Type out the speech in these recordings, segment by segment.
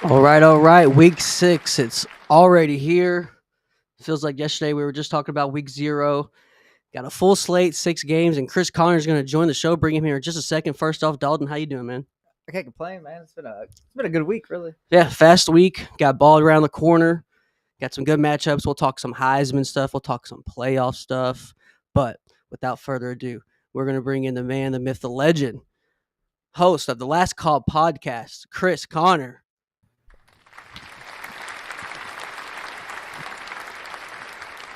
All right. Week 6. It's already here. Feels like yesterday we were just talking about week 0. Got a full slate, 6 games, and Chris Connor's going to join the show. Bring him here in just a second. First off, Dalton, how you doing, man? I can't complain, man. It's been a good week, really. Yeah, fast week. Got ball around the corner. Got some good matchups. We'll talk some Heisman stuff. We'll talk some playoff stuff. But without further ado, we're going to bring in the man, the myth, the legend, host of the Last Call podcast, Chris Connor.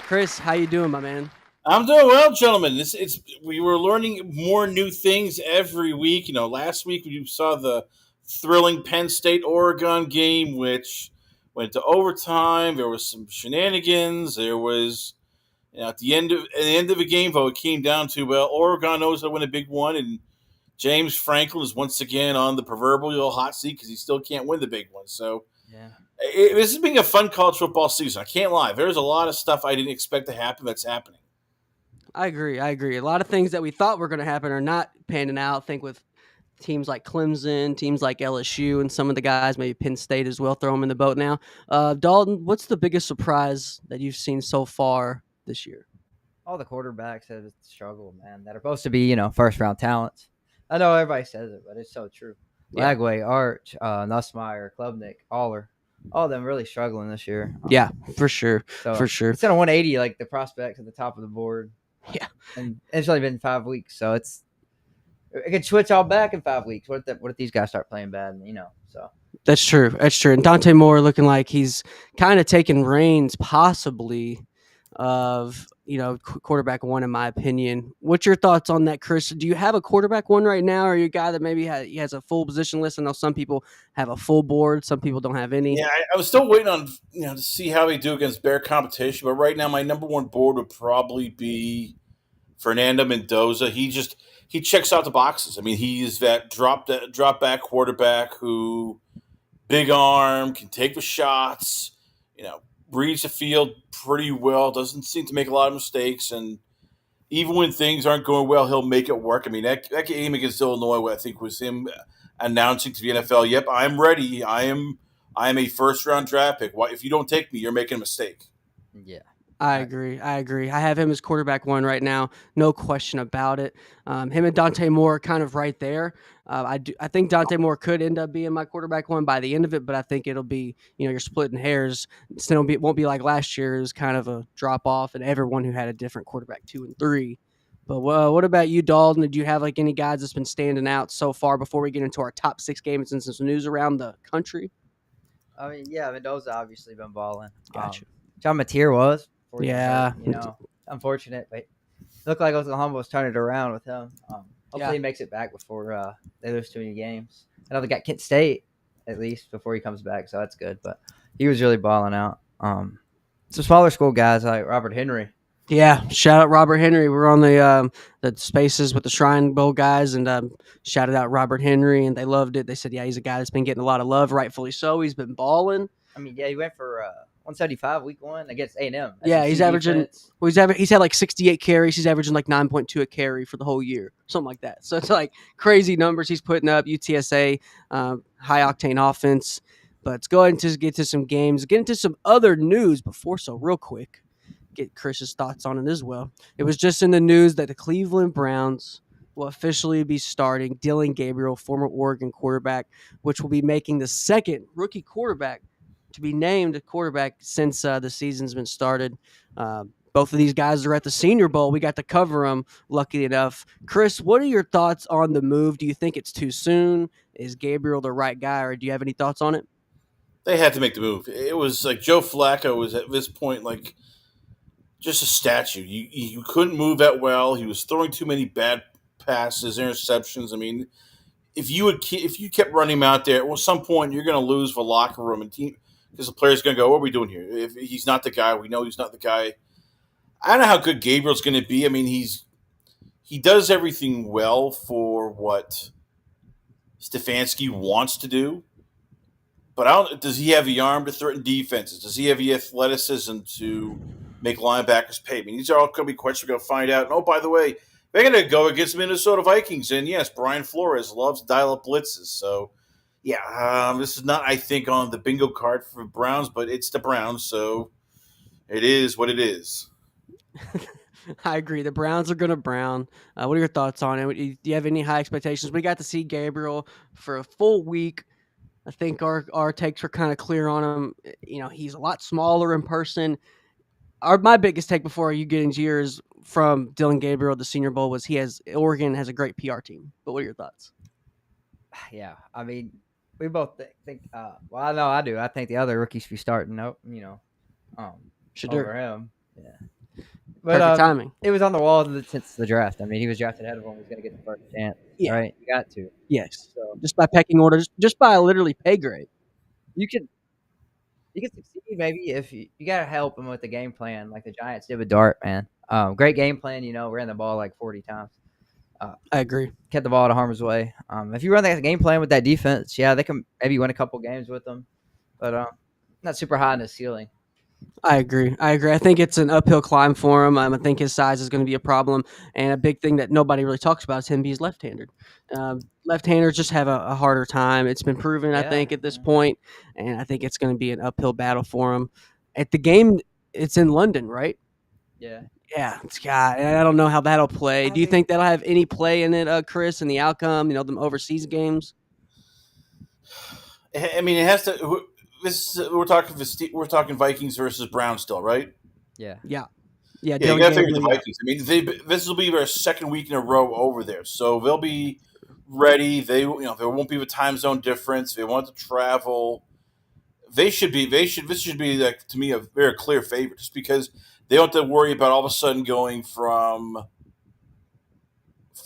Chris, how you doing, my man? I'm doing well, gentlemen. We were learning more new things every week. Last week we saw the thrilling Penn State Oregon game, which went to overtime. There was some shenanigans. There was at the end of the game, though, it came down to Oregon knows how to win a big one, and James Franklin is once again on the proverbial hot seat because he still can't win the big one. So Yeah. this has been a fun college football season. I can't lie. There's a lot of stuff I didn't expect to happen that's happening. I agree. A lot of things that we thought were going to happen are not panning out. I think with teams like Clemson, teams like LSU, and some of the guys, maybe Penn State as well, throw them in the boat now. Dalton, what's the biggest surprise that you've seen so far this year? All the quarterbacks have struggled, man. That are supposed to be, first round talents. I know everybody says it, but it's so true. Yeah. Lagway, Arch, Nussmeyer, Klubnik, all of them really struggling this year. Yeah, for sure. So For sure. Instead of 180, like the prospects at the top of the board. Yeah. And it's only been 5 weeks, so it could switch all back in 5 weeks. What if these guys start playing bad? So That's true. That's true. And Dante Moore looking like he's kind of taking reins, possibly, of quarterback one, in my opinion. What's your thoughts on that, Chris? Do you have a quarterback one right now, or are you a guy that maybe he has a full position list? I know some people have a full board, some people don't have any. Yeah, I was still waiting on to see how they do against bear competition, but right now my number one board would probably be Fernando Mendoza. He checks out the boxes. I mean, he's that drop back quarterback who big arm can take the shots. Reads the field pretty well. Doesn't seem to make a lot of mistakes, and even when things aren't going well, he'll make it work. I mean, that game against Illinois, I think, was him announcing to the NFL, "Yep, I'm ready. I am a first round draft pick. If you don't take me, you're making a mistake." yeah. I agree. I have him as quarterback one right now, no question about it. Him and Dante Moore are kind of right there. I think Dante Moore could end up being my quarterback one by the end of it, but I think it'll be you're splitting hairs. It won't be like last year. It was kind of a drop off, and everyone who had a different quarterback 2 and 3. But what about you, Dalton? Did you have like any guys that's been standing out so far before we get into our top 6 games and some news around the country? I mean, yeah, Mendoza obviously been balling. Gotcha. John Mateer was. Yeah. Unfortunate, but looked like Oklahoma was turning it around with him. Hopefully he makes it back before they lose too many games. I know they got Kent State at least before he comes back, so that's good. But he was really balling out. Some smaller school guys like Robert Henry. Yeah, shout out Robert Henry. We're on the Spaces with the Shrine Bowl guys, and shouted out Robert Henry, and they loved it. They said, yeah, he's a guy that's been getting a lot of love, rightfully so. He's been balling. I mean, yeah, he went for 175 week 1 against A&M. Yeah, he's averaging. Well, he's had like 68 carries. He's averaging like 9.2 a carry for the whole year, something like that. So it's like crazy numbers he's putting up. UTSA, high octane offense. But let's go ahead and just get to some games. Get into some other news before. So real quick, get Chris's thoughts on it as well. It was just in the news that the Cleveland Browns will officially be starting Dillon Gabriel, former Oregon quarterback, which will be making the second rookie quarterback to be named a quarterback since the season's been started. Both of these guys are at the Senior Bowl. We got to cover them, lucky enough. Chris, what are your thoughts on the move? Do you think it's too soon? Is Gabriel the right guy, or do you have any thoughts on it? They had to make the move. It was like Joe Flacco was at this point like just a statue. You couldn't move that well. He was throwing too many bad passes, interceptions. I mean, if you kept running him out there, at some point you're going to lose the locker room and team because the player's going to go, "What are we doing here?" If he's not the guy, we know he's not the guy. I don't know how good Gabriel's going to be. I mean, he does everything well for what Stefanski wants to do, but does he have the arm to threaten defenses? Does he have the athleticism to make linebackers pay? I mean, these are all going to be questions we're going to find out. And, oh, by the way, they're going to go against Minnesota Vikings. And, yes, Brian Flores loves dial-up blitzes. So Yeah, this is not, I think, on the bingo card for Browns, but it's the Browns, so it is what it is. I agree. The Browns are going to Brown. What are your thoughts on it? Do you have any high expectations? We got to see Gabriel for a full week. I think our takes were kind of clear on him. He's a lot smaller in person. My biggest take before you get into yours from Dylan Gabriel, the Senior Bowl, was Oregon has a great PR team. But what are your thoughts? Yeah, I mean, we both think. Well, I know I do. I think the other rookies should be starting. Shadur. Over him. Yeah, Perfect timing. It was on the wall since the draft. I mean, he was drafted ahead of him. He's going to get the first chance. Yeah. Right? You got to. Yes. So just by pecking order, just by literally pay grade. You could succeed maybe if you got to help him with the game plan, like the Giants did with Dart, man. Great game plan. Ran the ball like 40 times. I agree. Kept the ball out of harm's way. If you run that game plan with that defense, yeah, they can maybe win a couple games with them, but not super high in the ceiling. I agree. I think it's an uphill climb for him. I think his size is going to be a problem, and a big thing that nobody really talks about is him being left-handed. Left-handers just have a harder time. It's been proven, I think, at this point, and I think it's going to be an uphill battle for him. At the game, it's in London, right? Yeah. Yeah, God, I don't know how that'll play. Do you think that'll have any play in it, Chris, in the outcome? Them overseas games. I mean, it has to. We're talking Vikings versus Browns still, right? Yeah. Yeah. You gotta figure the Vikings. I mean, this will be their second week in a row over there, so they'll be ready. There won't be a time zone difference. They want to travel. This should be like, to me, a very clear favorite, just because they don't have to worry about all of a sudden going from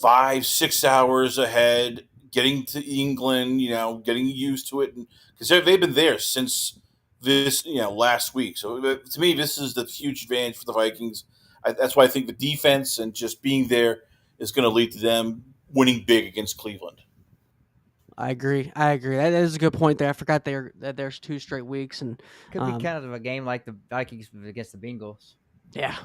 5-6 hours ahead, getting to England, getting used to it, because they've been there since this, last week. So to me, this is the huge advantage for the Vikings. That's why I think the defense and just being there is going to lead to them winning big against Cleveland. I agree. That is a good point there. I forgot that there's 2 straight weeks, and could be kind of a game like the Vikings against the Bengals. Yeah.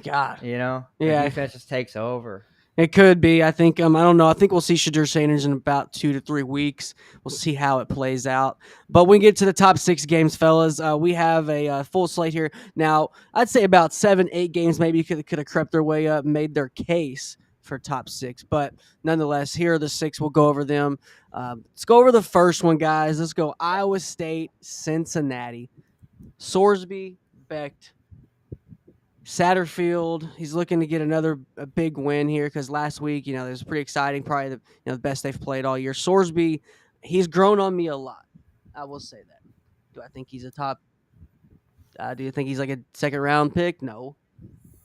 God. The defense just takes over. It could be. I think. I don't know. I think we'll see Shadur Sanders in about 2 to 3 weeks. We'll see how it plays out. But when we get to the top 6 games, fellas, we have a full slate here. Now, I'd say about 7, 8 games maybe could have crept their way up, made their case for top 6. But nonetheless, here are the 6. We'll go over them. Let's go over the first one, guys. Let's go Iowa State, Cincinnati, Sorsby, Becht, Satterfield. He's looking to get another big win here because last week, it was pretty exciting. Probably the best they've played all year. Sorsby, he's grown on me a lot. I will say that. Do I think he's a top? Do you think he's like a second round pick? No.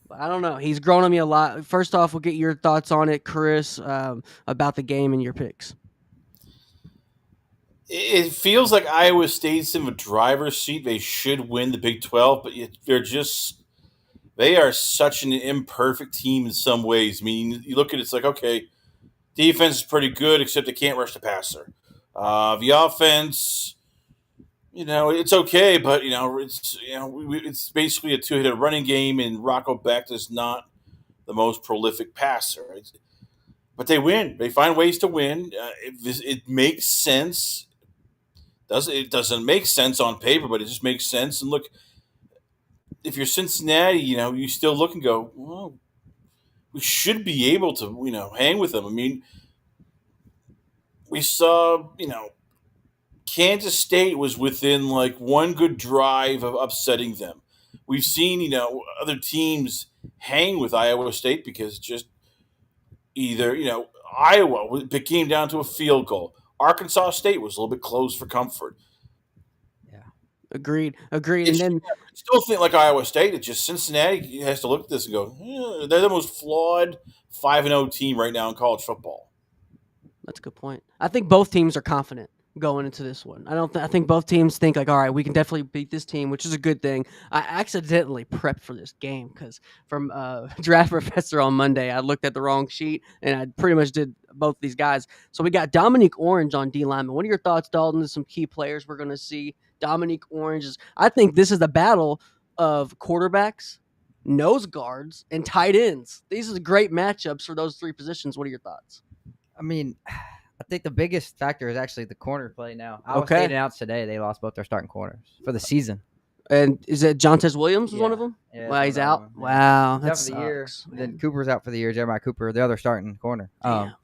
But I don't know. He's grown on me a lot. First off, we'll get your thoughts on it, Chris, about the game and your picks. It feels like Iowa State's in the driver's seat. They should win the Big 12, but they are such an imperfect team in some ways. I mean, you look at it, it's like, okay, defense is pretty good, except they can't rush the passer. The offense, it's okay, but it's basically a 2-headed running game, and Rocco Becht is not the most prolific passer. But they win. They find ways to win. It makes sense. It doesn't make sense on paper, but it just makes sense. And look, if you're Cincinnati, you still look and go, well, we should be able to, hang with them. I mean, we saw, Kansas State was within like one good drive of upsetting them. We've seen, other teams hang with Iowa State because just either, Iowa, it came down to a field goal. Arkansas State was a little bit close for comfort. Yeah. Agreed. And then still think like Iowa State. It's just Cincinnati has to look at this and go, they're the most flawed 5-0 team right now in college football. That's a good point. I think both teams are confident going into this one. I think both teams think like, all right, we can definitely beat this team, which is a good thing. I accidentally prepped for this game because from Draft Professor on Monday, I looked at the wrong sheet and I pretty much did both these guys. So we got Dominique Orange on D lineman. What are your thoughts, Dalton? There's some key players we're going to see. Dominique Orange I think this is the battle of quarterbacks, nose guards, and tight ends. These are great matchups for those 3 positions. What are your thoughts? I mean, I think the biggest factor is actually the corner play now. Iowa State announced today they lost both their starting corners for the season. And is it Jontez Williams was one of Yeah. them? Yeah, Wow, that's he's one of out. them, yeah. Wow, He's that out for the year. sucks, Then man. Cooper's out for the year. Jeremiah Cooper, the other starting corner. Damn.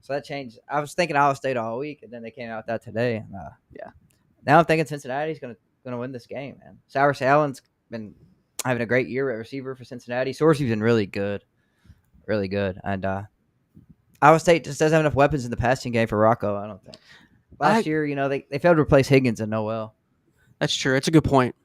So that changed. I was thinking Iowa State all week, and then they came out with that today. And, Yeah. Now I'm thinking Cincinnati's gonna win this game, man. Cyrus Allen's been having a great year at receiver for Cincinnati. Sorcy's been really good, and Iowa State just doesn't have enough weapons in the passing game for Rocco. I don't think. Last year, they failed to replace Higgins and Noel. That's true. It's a good point.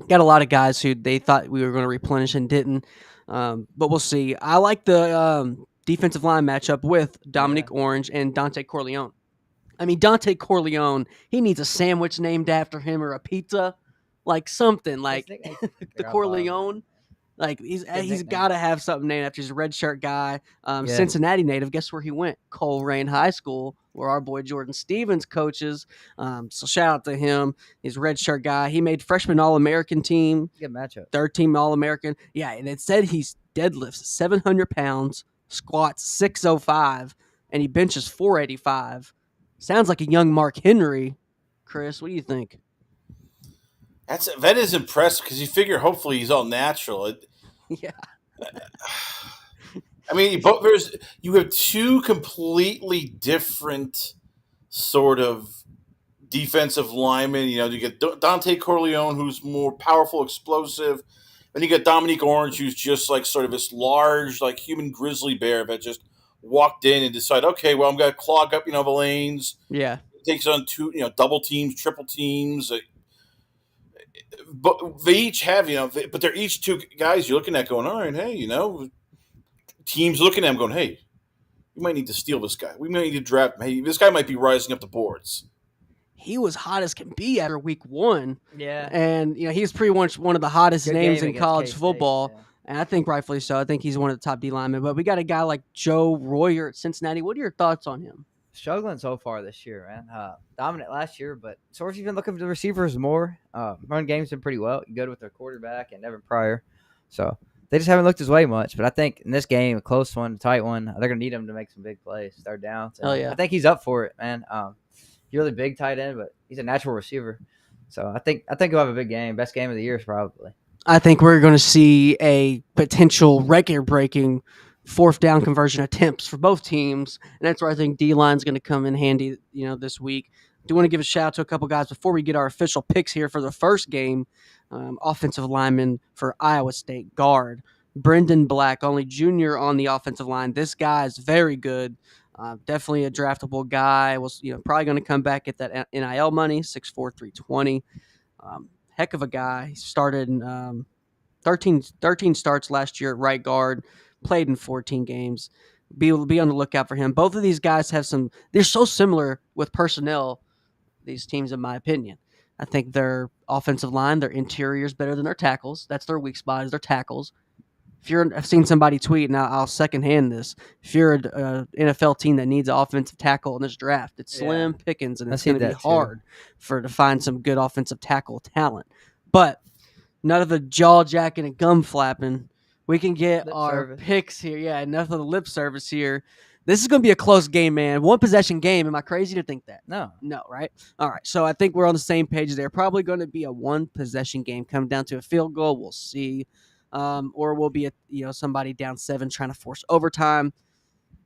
Got a lot of guys who they thought we were going to replenish and didn't. But we'll see. I like the defensive line matchup with Dominic Orange and Dante Corleone. I mean, Dante Corleone, he needs a sandwich named after him or a pizza, like something like the Corleone. Like he's got to have something named after. He's a red shirt guy, Cincinnati native. Guess where he went? Coleraine High School, where our boy Jordan Stevens coaches. So shout out to him. He's a red shirt guy. He made freshman All-American team. Good matchup. Third team All-American. Yeah, and it said he's deadlifts 700 pounds, squats 605, and he benches 485. Sounds like a young Mark Henry. Chris, what do you think? That is impressive because you figure hopefully he's all natural. Yeah. I mean, you have two completely different sort of defensive linemen. You get Dante Corleone, who's more powerful, explosive. Then you got Dominique Orange, who's just like sort of this large, like human grizzly bear that just walked in and decided, okay, well, I'm going to clog up, the lanes. Yeah. Takes on two, double teams, triple teams. But they each have, but they're each two guys you're looking at going, all right, hey, teams looking at them going, hey, we might need to steal this guy. We might need to draft him. Hey, this guy might be rising up the boards. He was hot as can be after week 1. Yeah. And, he's pretty much one of the hottest names in college K-State, football. yeah. And I think rightfully so. I think he's one of the top D linemen. But we got a guy like Joe Royer at Cincinnati. What are your thoughts on him? Struggling so far this year, man. Dominant last year, but Sorcy's been looking for the receivers more. Run game's been pretty well. Good with their quarterback and Evan Pryor. So they just haven't looked his way much. But I think in this game, a close one, a tight one, they're going to need him to make some big plays. Third down. So yeah. I think he's up for it, man. He's really big tight end, but he's a natural receiver. So I think he'll have a big game. Best game of the year, probably. I think we're going to see a potential record-breaking fourth down conversion attempts for both teams, and that's where I think D-line's going to come in handy, this week. Do want to give a shout out to a couple guys before we get our official picks here for the first game. Offensive lineman for Iowa State, guard Brendan Black, only junior on the offensive line. This guy is very good. Definitely a draftable guy. Was probably going to come back at that NIL money, 6'4", 320. Heck of a guy. He started in 13 starts last year at right guard. Played in 14 games. Be on the lookout for him. Both of these guys have they're so similar with personnel, these teams, in my opinion. I think their offensive line, their interior is better than their tackles. That's their weak spot, is their tackles. I've seen somebody tweet, and I'll secondhand this. If you're an NFL team that needs an offensive tackle in this draft, it's slim pickings, and it's going to be hard to find some good offensive tackle talent. But none of the jaw jacking and gum flapping. We can get our picks here. Yeah, enough of the lip service here. This is going to be a close game, man. One possession game. Am I crazy to think that? No, right? All right. So I think we're on the same page there. Probably going to be a one possession game. Come down to a field goal. We'll see. Or we'll be somebody down 7 trying to force overtime.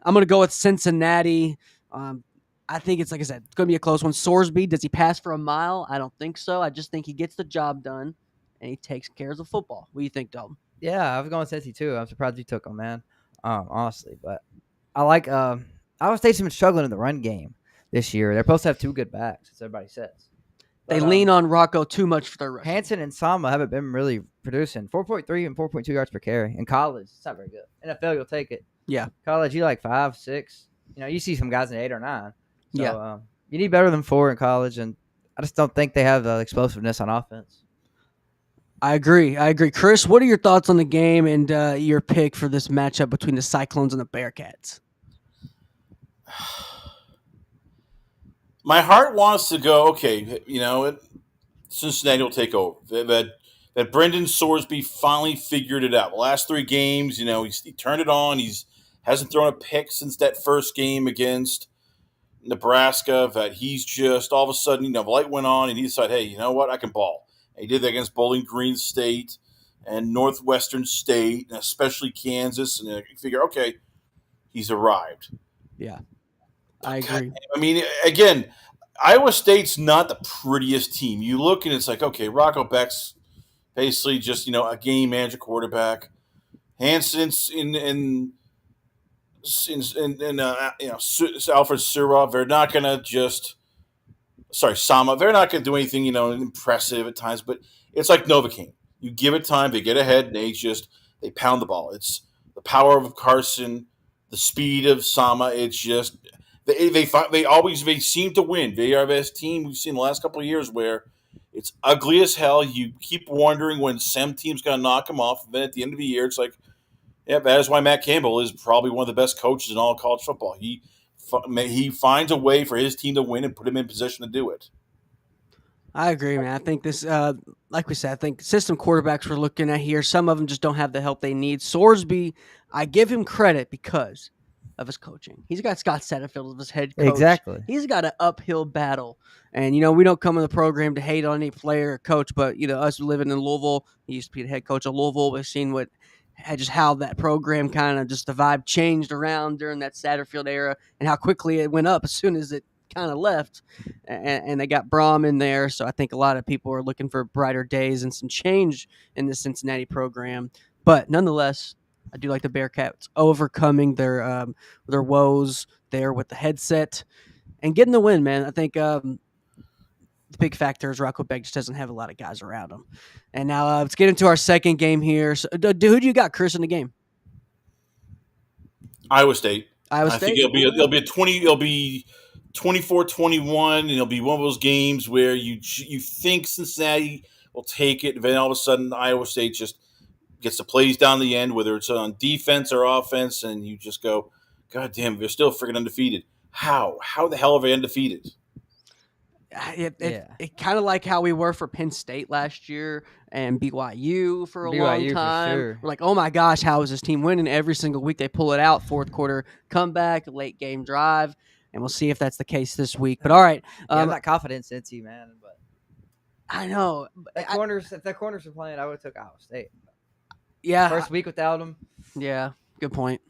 I'm going to go with Cincinnati. I think it's, like I said, it's going to be a close one. Sorsby, does he pass for a mile? I don't think so. I just think he gets the job done, and he takes care of the football. What do you think, Dalton? Yeah, I was going Cincy too. I'm surprised you took him, man. Honestly, but I like Iowa State's been struggling in the run game this year. They're supposed to have 2 good backs, as everybody says. They lean on Rocco too much for their rush. Hansen and Sama haven't been really producing. 4.3 and 4.2 yards per carry. In college, it's not very good. NFL, you'll take it. Yeah. College, you like 5, 6. You see some guys in 8 or 9. So, yeah. You need better than 4 in college, and I just don't think they have the explosiveness on offense. I agree. Chris, what are your thoughts on the game and your pick for this matchup between the Cyclones and the Bearcats? My heart wants to go, okay, Cincinnati will take over. That Brendan Sorsby finally figured it out. The last 3 games, he turned it on. Hasn't thrown a pick since that first game against Nebraska that he's just all of a sudden, the light went on and he decided, hey, you know what, I can ball. And he did that against Bowling Green State and Northwestern State, and especially Kansas. And you figure, okay, he's arrived. Yeah, I agree. I mean, again, Iowa State's not the prettiest team. You look and it's like, okay, Rocco Beck's basically just a game manager quarterback. Hanson's in Alfred Surov. They're not gonna Sama. They're not gonna do anything impressive at times, but it's like Novocaine. You give it time, they get ahead, and they pound the ball. It's the power of Carson, the speed of Sama. It's just they seem to win. They are the best team we've seen the last couple of years where it's ugly as hell. You keep wondering when some team's gonna knock them off. And then at the end of the year, it's like, yeah, that is why Matt Campbell is probably one of the best coaches in all of college football. He finds a way for his team to win and put him in position to do it. I agree, man. I think this, like we said, I think system quarterbacks we're looking at here, some of them just don't have the help they need. Sorsby, I give him credit because of his coaching. He's got Scott Satterfield as his head coach. Exactly. He's got an uphill battle. And, we don't come in the program to hate on any player or coach, but, us living in Louisville, he used to be the head coach of Louisville. We've seen how that program kind of just the vibe changed around during that Satterfield era and how quickly it went up as soon as it kind of left, and they got Brom in there. So I think a lot of people are looking for brighter days and some change in the Cincinnati program. But nonetheless, I do like the Bearcats overcoming their woes there with the headset and getting the win, man. I think the big factor is Rocco Beck just doesn't have a lot of guys around him. And now let's get into our second game here. So, who do you got, Chris, in the game? Iowa State. Iowa State. I think it'll be a 20. It'll be 24-21, and it'll be one of those games where you think Cincinnati will take it, and then all of a sudden Iowa State just gets the plays down the end, whether it's on defense or offense, and you just go, God damn, they're still freaking undefeated. How the hell are they undefeated? It kind of like how we were for Penn State last year and BYU for a long time. For sure. We're like, oh my gosh, how is this team winning every single week? They pull it out, fourth quarter comeback, late game drive. And we'll see if that's the case this week. But all right, I have that confidence in you, man. But I know if the corners were playing, I would have took Iowa State. Yeah, first week without them. Yeah, good point.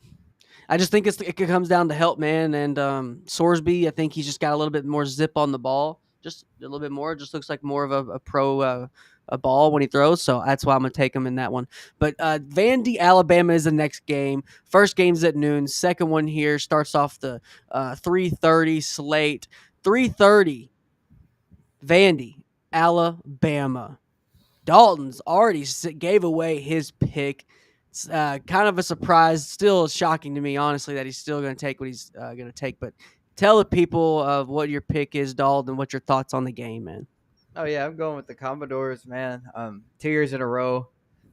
I just think it comes down to help, man. And Sorsby, I think he's just got a little bit more zip on the ball, just a little bit more. It just looks like more of a pro a ball when he throws. So that's why I'm going to take him in that one. But Vandy, Alabama is the next game. First game's at noon. Second one here starts off the 3:30 slate. 3:30, Vandy, Alabama. Dalton's already gave away his pick. It's kind of a surprise. Still shocking to me, honestly, that he's still going to take what he's going to take. But tell the people of what your pick is, Dalton, what your thoughts on the game, man. Oh, yeah, I'm going with the Commodores, man. 2 years in a row.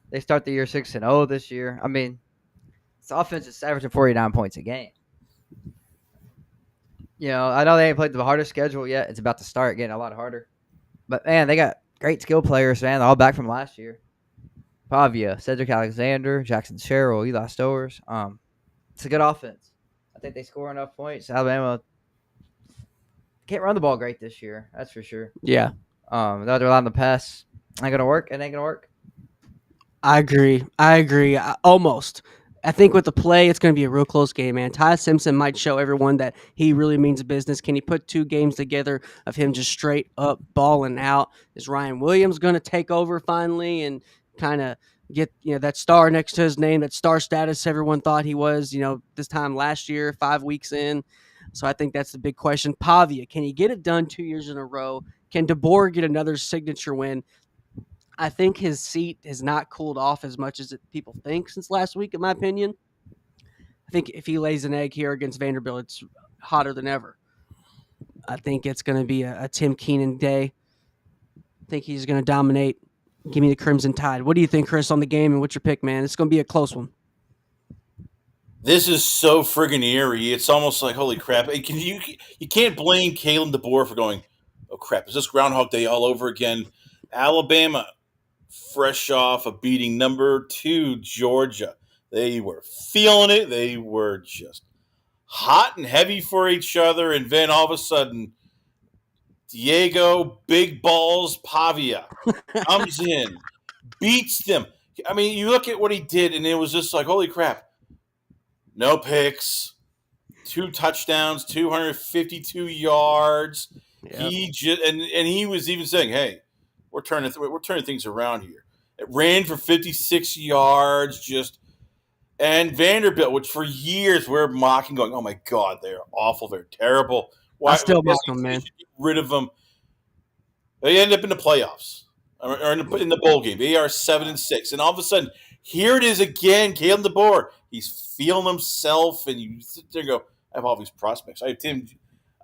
They start the year 6-0 this year. I mean, this offense is averaging 49 points a game. I know they ain't played the hardest schedule yet. It's about to start getting a lot harder. But, man, they got great skill players, man. They're all back from last year. Pavia, Cedric Alexander, Jackson Sherrill, Eli Stowers. It's a good offense. I think they score enough points. Alabama can't run the ball great this year. That's for sure. Yeah. They're allowing the pass. Ain't gonna work. It ain't gonna work. I agree. Almost. I think with the play, it's going to be a real close game, man. Ty Simpson might show everyone that he really means business. Can he put two games together of him just straight up balling out? Is Ryan Williams going to take over finally and kind of get that star next to his name, that star status everyone thought he was, this time last year, 5 weeks in? So I think that's the big question. Pavia, can he get it done 2 years in a row? Can DeBoer get another signature win? I think his seat has not cooled off as much as people think since last week, in my opinion. I think if he lays an egg here against Vanderbilt, it's hotter than ever. I think it's going to be a Tim Keenan day. I think he's going to dominate. Give me the Crimson Tide. What do you think, Chris, on the game, and what's your pick, man? It's going to be a close one. This is so friggin' eerie. It's almost like, holy crap. You can't blame Kalen DeBoer for going, oh, crap, is this Groundhog Day all over again? Alabama, fresh off of beating number 2 Georgia. They were feeling it. They were just hot and heavy for each other, and then all of a sudden, Diego Big Balls Pavia comes in, beats them. I mean, you look at what he did, and it was just like, holy crap. No picks, 2 touchdowns, 252 yards. Yep. He just and he was even saying, "Hey, we're turning things around here." It ran for 56 yards, and Vanderbilt, which for years we're mocking, going, "Oh my God, they're awful, they're terrible." I still why mock them, man. get rid of them? They end up in the playoffs or in the bowl game. They are 7-6, and all of a sudden, here it is again. Kalen DeBoer, he's feeling himself, and you sit there and go, "I have all these prospects. I have Tim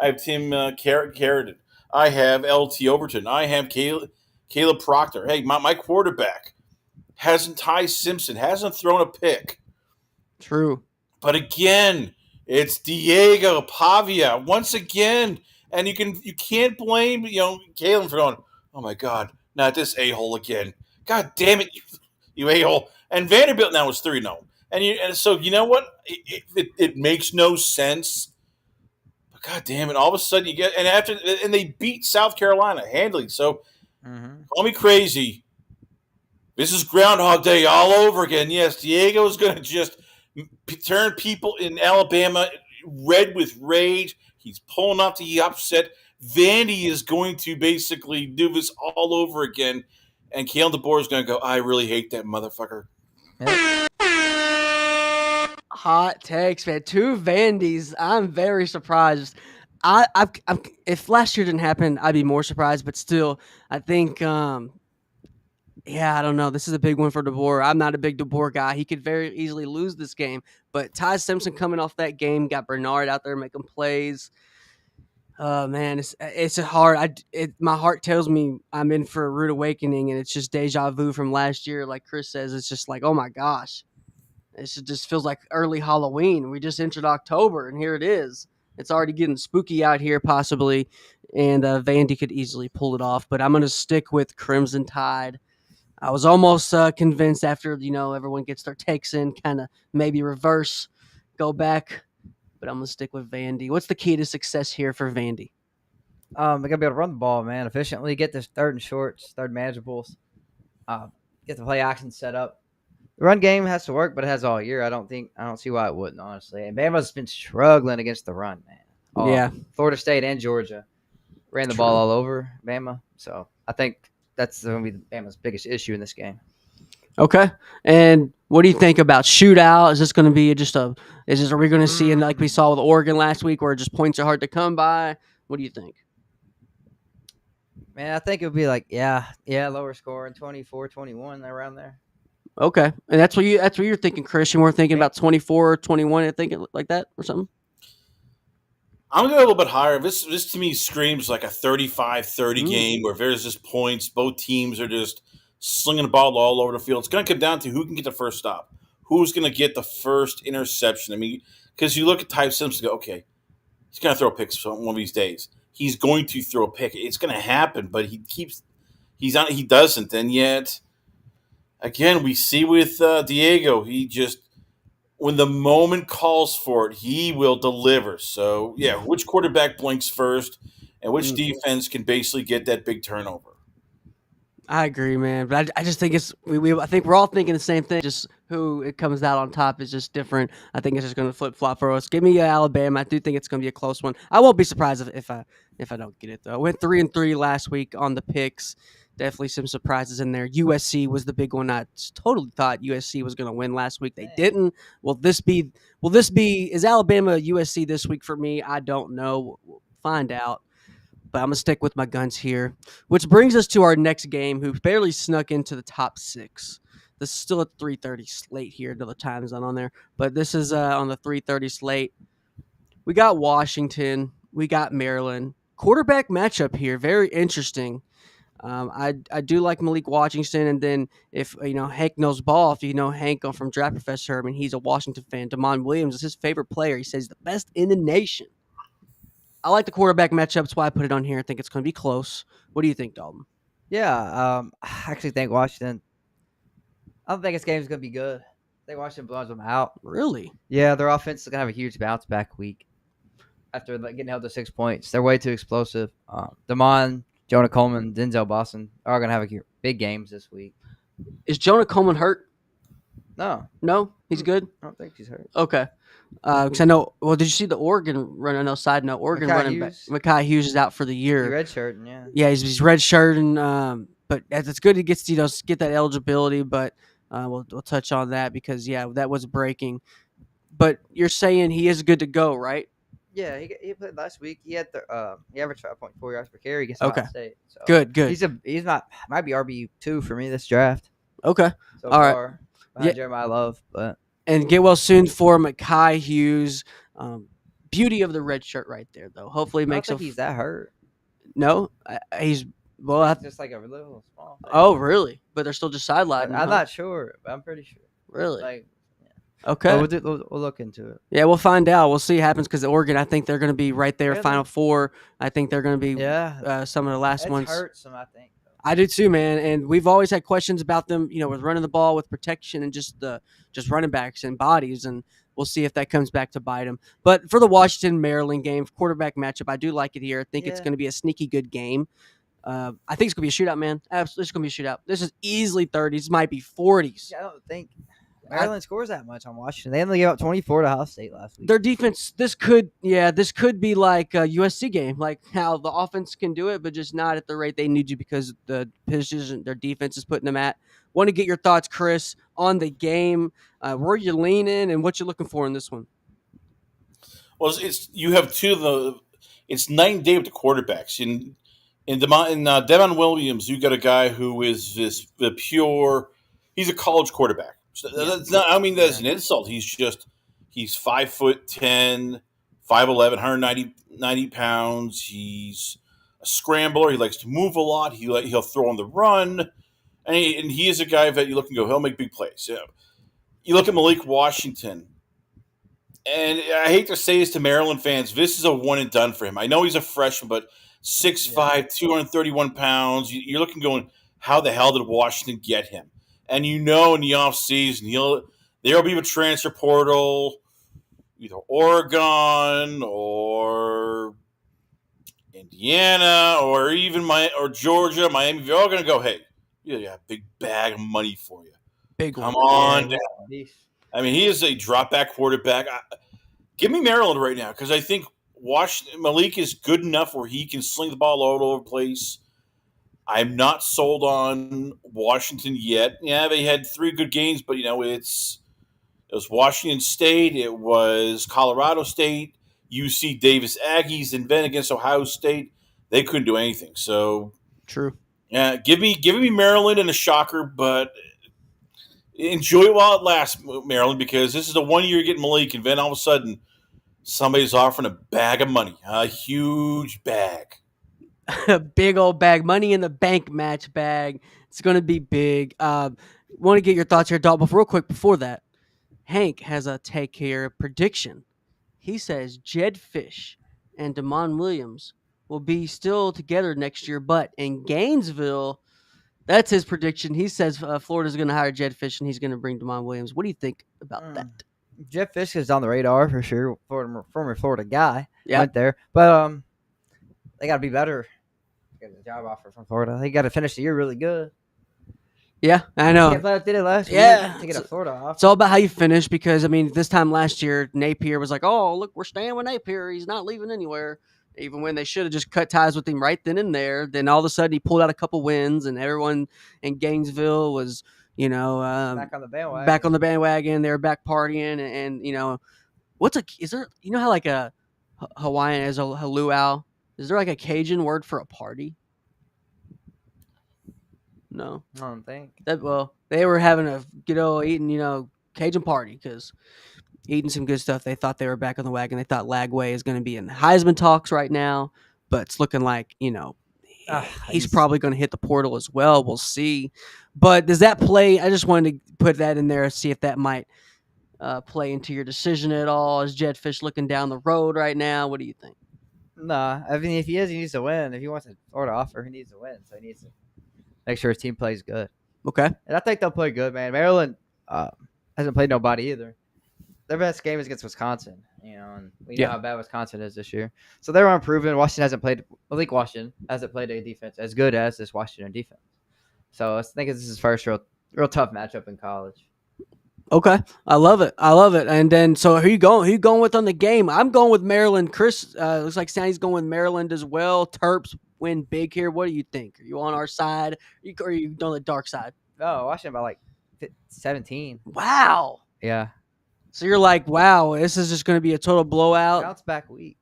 Carradine. I have LT Overton. I have Caleb Proctor. Hey, my quarterback Ty Simpson hasn't thrown a pick." True. But again, it's Diego Pavia once again, and you can't blame Kalen for going, "Oh my God, not this a-hole again! God damn it, you a-hole!" And Vanderbilt now is 3-0, and so you know what? It makes no sense. But God damn it! All of a sudden you get and they beat South Carolina handily. So call me crazy. This is Groundhog Day all over again. Yes, Diego is going to just turn people in Alabama red with rage. He's pulling off the upset. Vandy is going to basically do this all over again. And Kalen DeBoer is going to go, "I really hate that motherfucker." Hot takes, man. 2 Vandys. I'm very surprised. If last year didn't happen, I'd be more surprised. But still, I think I don't know. This is a big one for DeBoer. I'm not a big DeBoer guy. He could very easily lose this game. But Ty Simpson coming off that game, got Bernard out there making plays. Man, it's a hard. My heart tells me I'm in for a rude awakening, and it's just deja vu from last year. Like Chris says, it's just like, oh my gosh, just feels like early Halloween. We just entered October, and here it is. It's already getting spooky out here, possibly, and Vandy could easily pull it off. But I'm going to stick with Crimson Tide. I was almost convinced after everyone gets their takes in, kind of maybe reverse, go back, but I'm gonna stick with Vandy. What's the key to success here for Vandy? They gotta be able to run the ball, man, efficiently. Get this 3rd and shorts, 3rd manageables. Get the play action set up. The run game has to work, but it has all year. I don't see why it wouldn't, honestly. And Bama's been struggling against the run, man. Yeah, Florida State and Georgia ran the ball all over Bama, so I think that's going to be Bama's biggest issue in this game. Okay. And what do you think about shootout? Is this going to be are we going to see, like we saw with Oregon last week, where just points are hard to come by? What do you think? Man, I think it would be like, lower scoring, 24-21, around there. Okay. And that's what you're thinking, Chris. You weren't thinking about 24-21 and thinking like that or something? I'm going to go a little bit higher. This to me screams like a 35-30 game where there's just points. Both teams are just slinging the ball all over the field. It's going to come down to who can get the first stop. Who's going to get the first interception? I mean, because you look at Ty Simpson and go, okay, he's going to throw picks one of these days. He's going to throw a pick. It's going to happen, but he doesn't. And yet, again, we see with Diego, he just, when the moment calls for it, he will deliver. So, which quarterback blinks first and which defense can basically get that big turnover? I agree, man. But I just think I think we're all thinking the same thing. Just who it comes out on top is just different. I think it's just going to flip flop for us. Give me Alabama. I do think it's going to be a close one. I won't be surprised if I don't get it though. I went 3-3 last week on the picks. Definitely some surprises in there. USC was the big one. I totally thought USC was going to win last week. They didn't. Will this be? Is Alabama USC this week for me? I don't know. We'll find out. But I'm going to stick with my guns here, which brings us to our next game, who barely snuck into the top 6. This is still at 3:30 slate here. Another time zone on there. But this is on the 3:30 slate. We got Washington. We got Maryland. Quarterback matchup here. Very interesting. I do like Malik Washington, and then if Hank knows ball, if you know Hank from Draft Professor, I mean he's a Washington fan. Damon Williams is his favorite player. He says he's the best in the nation. I like the quarterback matchup. That's why I put it on here. I think it's going to be close. What do you think, Dalton? Yeah, I actually think Washington. I don't think this game is going to be good. I think Washington blows them out. Really? Yeah, their offense is gonna have a huge bounce back week after getting held to 6 points. They're way too explosive. Damon, Jonah Coleman, Denzel Boston are all gonna have big games this week. Is Jonah Coleman hurt? No, No, he's good. I don't think he's hurt. Okay. Because I know. Well, did you see the Oregon run? I know. Side note: Oregon Mekhi running Hughes. back Mekhi Hughes is out for the He year. redshirting, yeah. Yeah, he's red shirting. But it's good he gets to get that eligibility. But we'll touch on that because that was breaking. But you're saying he is good to go, right? Yeah, he played last week. He averaged 5.4 yards per carry against Okay. Ohio State. So Good. He's might be RB2 for me this draft. Okay. So All right. far, behind Yeah. Jeremiah Love, but And get well soon for Mekhi Hughes. Beauty of the red shirt right there, though. Hopefully, I don't makes think he's that hurt. No, he's well. It's just like a little small thing. Oh, really? But they're still just sidelined. I'm not sure, but I'm pretty sure. Really. Like, Okay. but we'll look into it. Yeah, we'll find out. We'll see what happens because Oregon, I think they're going to be right there, Yeah, Final Four. I think they're going to be Yeah, some of the last it ones. hurts them, I think. I do too, man. And we've always had questions about them, with running the ball, with protection, and just running backs and bodies. And we'll see if that comes back to bite them. But for the Washington Maryland game, quarterback matchup, I do like it here. I think it's Yeah. going to be a sneaky good game. I think it's going to be a shootout, man. Absolutely, it's going to be a shootout. This is easily 30s, might be 40s. Yeah, I don't think Maryland scores that much on Washington. They only gave up 24 to Ohio State last week. Their defense, this could be like a USC game, like how the offense can do it, but just not at the rate they need to because the position their defense is putting them at. Want to get your thoughts, Chris, on the game? Where you leaning and what you're looking for in this one? Well, you have two of the. It's night and day with the quarterbacks. In Devon Williams, you got a guy who is the pure. He's a college quarterback. So that's not. I mean, that's an insult. He's 5'10", 5'11", 190 pounds. He's a scrambler. He likes to move a lot. He'll throw on the run, and he is a guy that you look and go, he'll make big plays. You look at Malik Washington. And I hate to say this to Maryland fans, this is a one and done for him. I know he's a freshman, but 6'5", 231 pounds. You're looking going, how the hell did Washington get him? And in the offseason, there'll be a transfer portal, either Oregon or Indiana or even Georgia, Miami. They're all going to go, hey, you got a big bag of money for you. Big Come one. on down. I mean, he is a drop back quarterback. Give me Maryland right now because I think Malik is good enough where he can sling the ball all over the place. I'm not sold on Washington yet. Yeah, they had 3 good games, but it was Washington State, it was Colorado State, UC Davis Aggies, and then against Ohio State, they couldn't do anything. So True. Yeah, give me Maryland and a shocker, but enjoy it while it lasts, Maryland, because this is the 1 year you're getting Malik, and then all of a sudden somebody's offering a bag of money, a huge bag. A big old bag, money in the bank match bag. It's going to be big. Want to get your thoughts here, Dalton. But real quick before that, Hank has a take here, a prediction. He says Jed Fish and Damon Williams will be still together next year, but in Gainesville, that's his prediction. He says Florida's going to hire Jed Fish and he's going to bring Damon Williams. What do you think about that? Jeff Fish is on the radar for sure. Former Florida guy went there, but they got to be better. Get a job offer from Florida. They got to finish the year really good. Yeah, I know. Did it last year. Yeah, To get a Florida offer. It's all about how you finish because, I mean, this time last year, Napier was like, oh, look, we're staying with Napier. He's not leaving anywhere. Even when they should have just cut ties with him right then and there. Then all of a sudden he pulled out a couple wins and everyone in Gainesville was, back on the bandwagon. Back on the bandwagon. They were back partying and is there, how like a Hawaiian is a haluau? Is there like a Cajun word for a party? No. I don't think. They were having a good old eating, Cajun party because eating some good stuff. They thought they were back on the wagon. They thought Lagway is going to be in Heisman talks right now, but it's looking like, he's probably going to hit the portal as well. We'll see. But does that play? I just wanted to put that in there, see if that might play into your decision at all. Is Jed Fish looking down the road right now? What do you think? Nah, I mean, if he needs to win. If he wants a Florida offer, he needs to win. So he needs to make sure his team plays good. Okay. And I think they'll play good, man. Maryland, I hasn't played nobody either. Their best game is against Wisconsin, and we know Yeah. how bad Wisconsin is this year. So they're unproven. Washington hasn't played. I think Washington hasn't played a defense as good as this Washington defense. So I think this is his first real tough matchup in college. Okay, I love it. I love it. And then, so who you going? Who you going with on the game? I'm going with Maryland. Chris looks like Sandy's going with Maryland as well. Terps win big here. What do you think? Are you on our side, or are you on the dark side? Oh, Washington by like 17. Wow. Yeah, So you're like, wow, this is just going to be a total blowout. bounce back week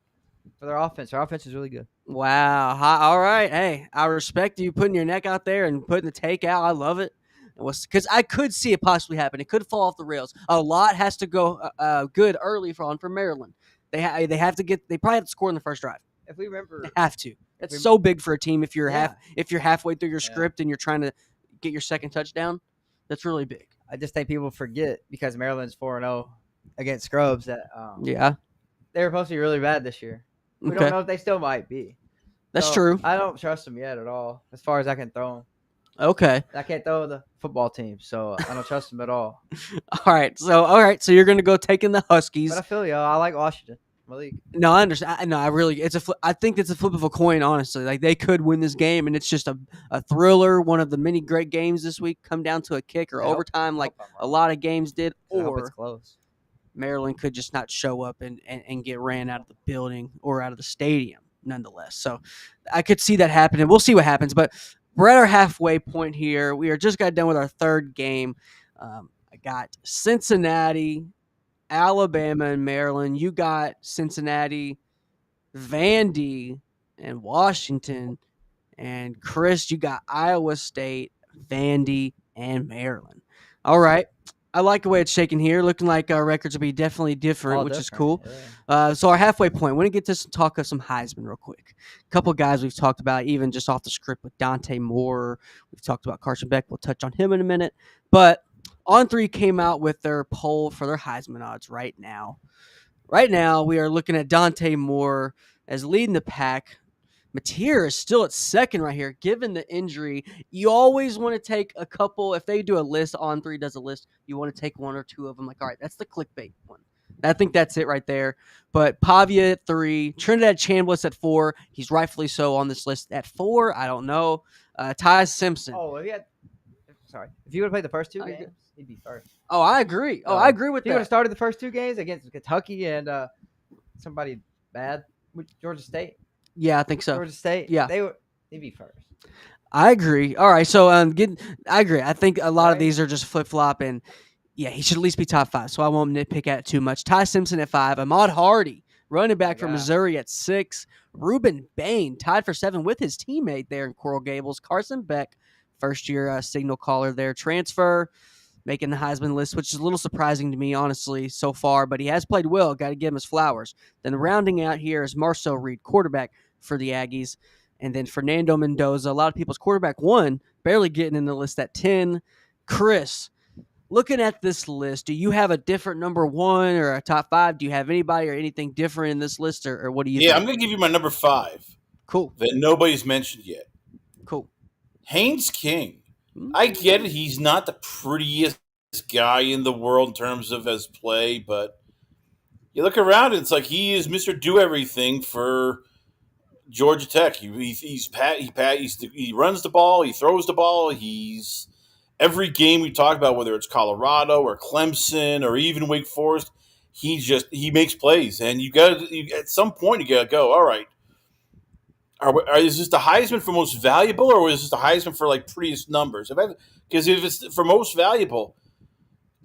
for their offense. Their offense is really good. Wow. All right. Hey, I respect you putting your neck out there and putting the take out. I love it. Because I could see it possibly happen. It could fall off the rails. A lot has to go good early for Maryland. They have to get. They probably have to score in the first drive. If we remember, They have to. That's so big for a team. If you're Yeah. if you're halfway through your Yeah. script and you're trying to get your second touchdown, that's really big. I just think people forget because Maryland's 4-0 against Scrubs that Yeah. they were supposed to be really bad this year. We Okay. don't know if they still might be. That's So, true. I don't trust them yet at all. As far as I can throw them, Okay. I can't throw the football team, so I don't trust them at all. All right. So you're gonna go taking the Huskies. But I feel I like Washington. Malik. No, I understand. I really, I think it's a flip of a coin, honestly. Like, they could win this game, and it's just a thriller. One of the many great games this week come down to a kick or I hope- overtime, like I hope I'm a wrong. lot of games did, 'Cause I hope it's or close. Maryland could just not show up and get ran out of the building or out of the stadium, nonetheless. So I could see that happening. We'll see what happens, but we're at our halfway point here. We are just got done with our third game. I got Cincinnati, Alabama, and Maryland. You got Cincinnati, Vandy, and Washington. And Chris, you got Iowa State, Vandy, and Maryland. All right. I like the way it's shaking here. Looking like our records will be definitely different, All which is different, cool. yeah. So our halfway point. We're going to get to some talk of some Heisman real quick. A couple guys we've talked about, even just off the script with Dante Moore. We've talked about Carson Beck. We'll touch on him in a minute. But On3 came out with their poll for their Heisman odds right now. Right now, we are looking at Dante Moore as leading the pack. Mateer is still at second right here, given the injury. You always want to take a couple. If they do a list, On3 does a list, you want to take one or two of them. Like, all right, that's the clickbait one. I think that's it right there. But Pavia at 3, Trinidad Chambliss at 4. He's rightfully so on this list at 4. I don't know. Ty Simpson. Oh, if you would have played the first two I games, he'd be first. Oh, I agree. I agree with If you would have that. started the first two games against Kentucky and somebody bad, with Georgia State. Yeah, I think so. Georgia State, Yeah. they'd be first. I agree. All right, so I agree. I think a lot of Right. these are just flip flop, and yeah, he should at least be top 5. So I won't nitpick at it too much. Ty Simpson at 5, Ahmad Hardy, running back from Yeah. Missouri at 6, Reuben Bain tied for 7 with his teammate there in Coral Gables, Carson Beck, first year signal caller there, transfer, making the Heisman list, which is a little surprising to me, honestly, so far. But he has played well. Got to give him his flowers. Then rounding out here is Marcel Reed, quarterback for the Aggies. And then Fernando Mendoza, a lot of people's quarterback 1, barely getting in the list at 10. Chris, looking at this list, do you have a different number 1 or a top 5? Do you have anybody or anything different in this list, or what do you Yeah, think? I'm going to give you my number 5 Cool. that nobody's mentioned yet. Cool. Haynes King. I get it. He's not the prettiest guy in the world in terms of his play, but you look around, it's like he is Mr. Do Everything for Georgia Tech. He runs the ball, he throws the ball. He's every game we talk about, whether it's Colorado or Clemson or even Wake Forest, he makes plays, and at some point you gotta go. All right, is this the Heisman for most valuable, or is this the Heisman for like prettiest numbers? Because if it's for most valuable,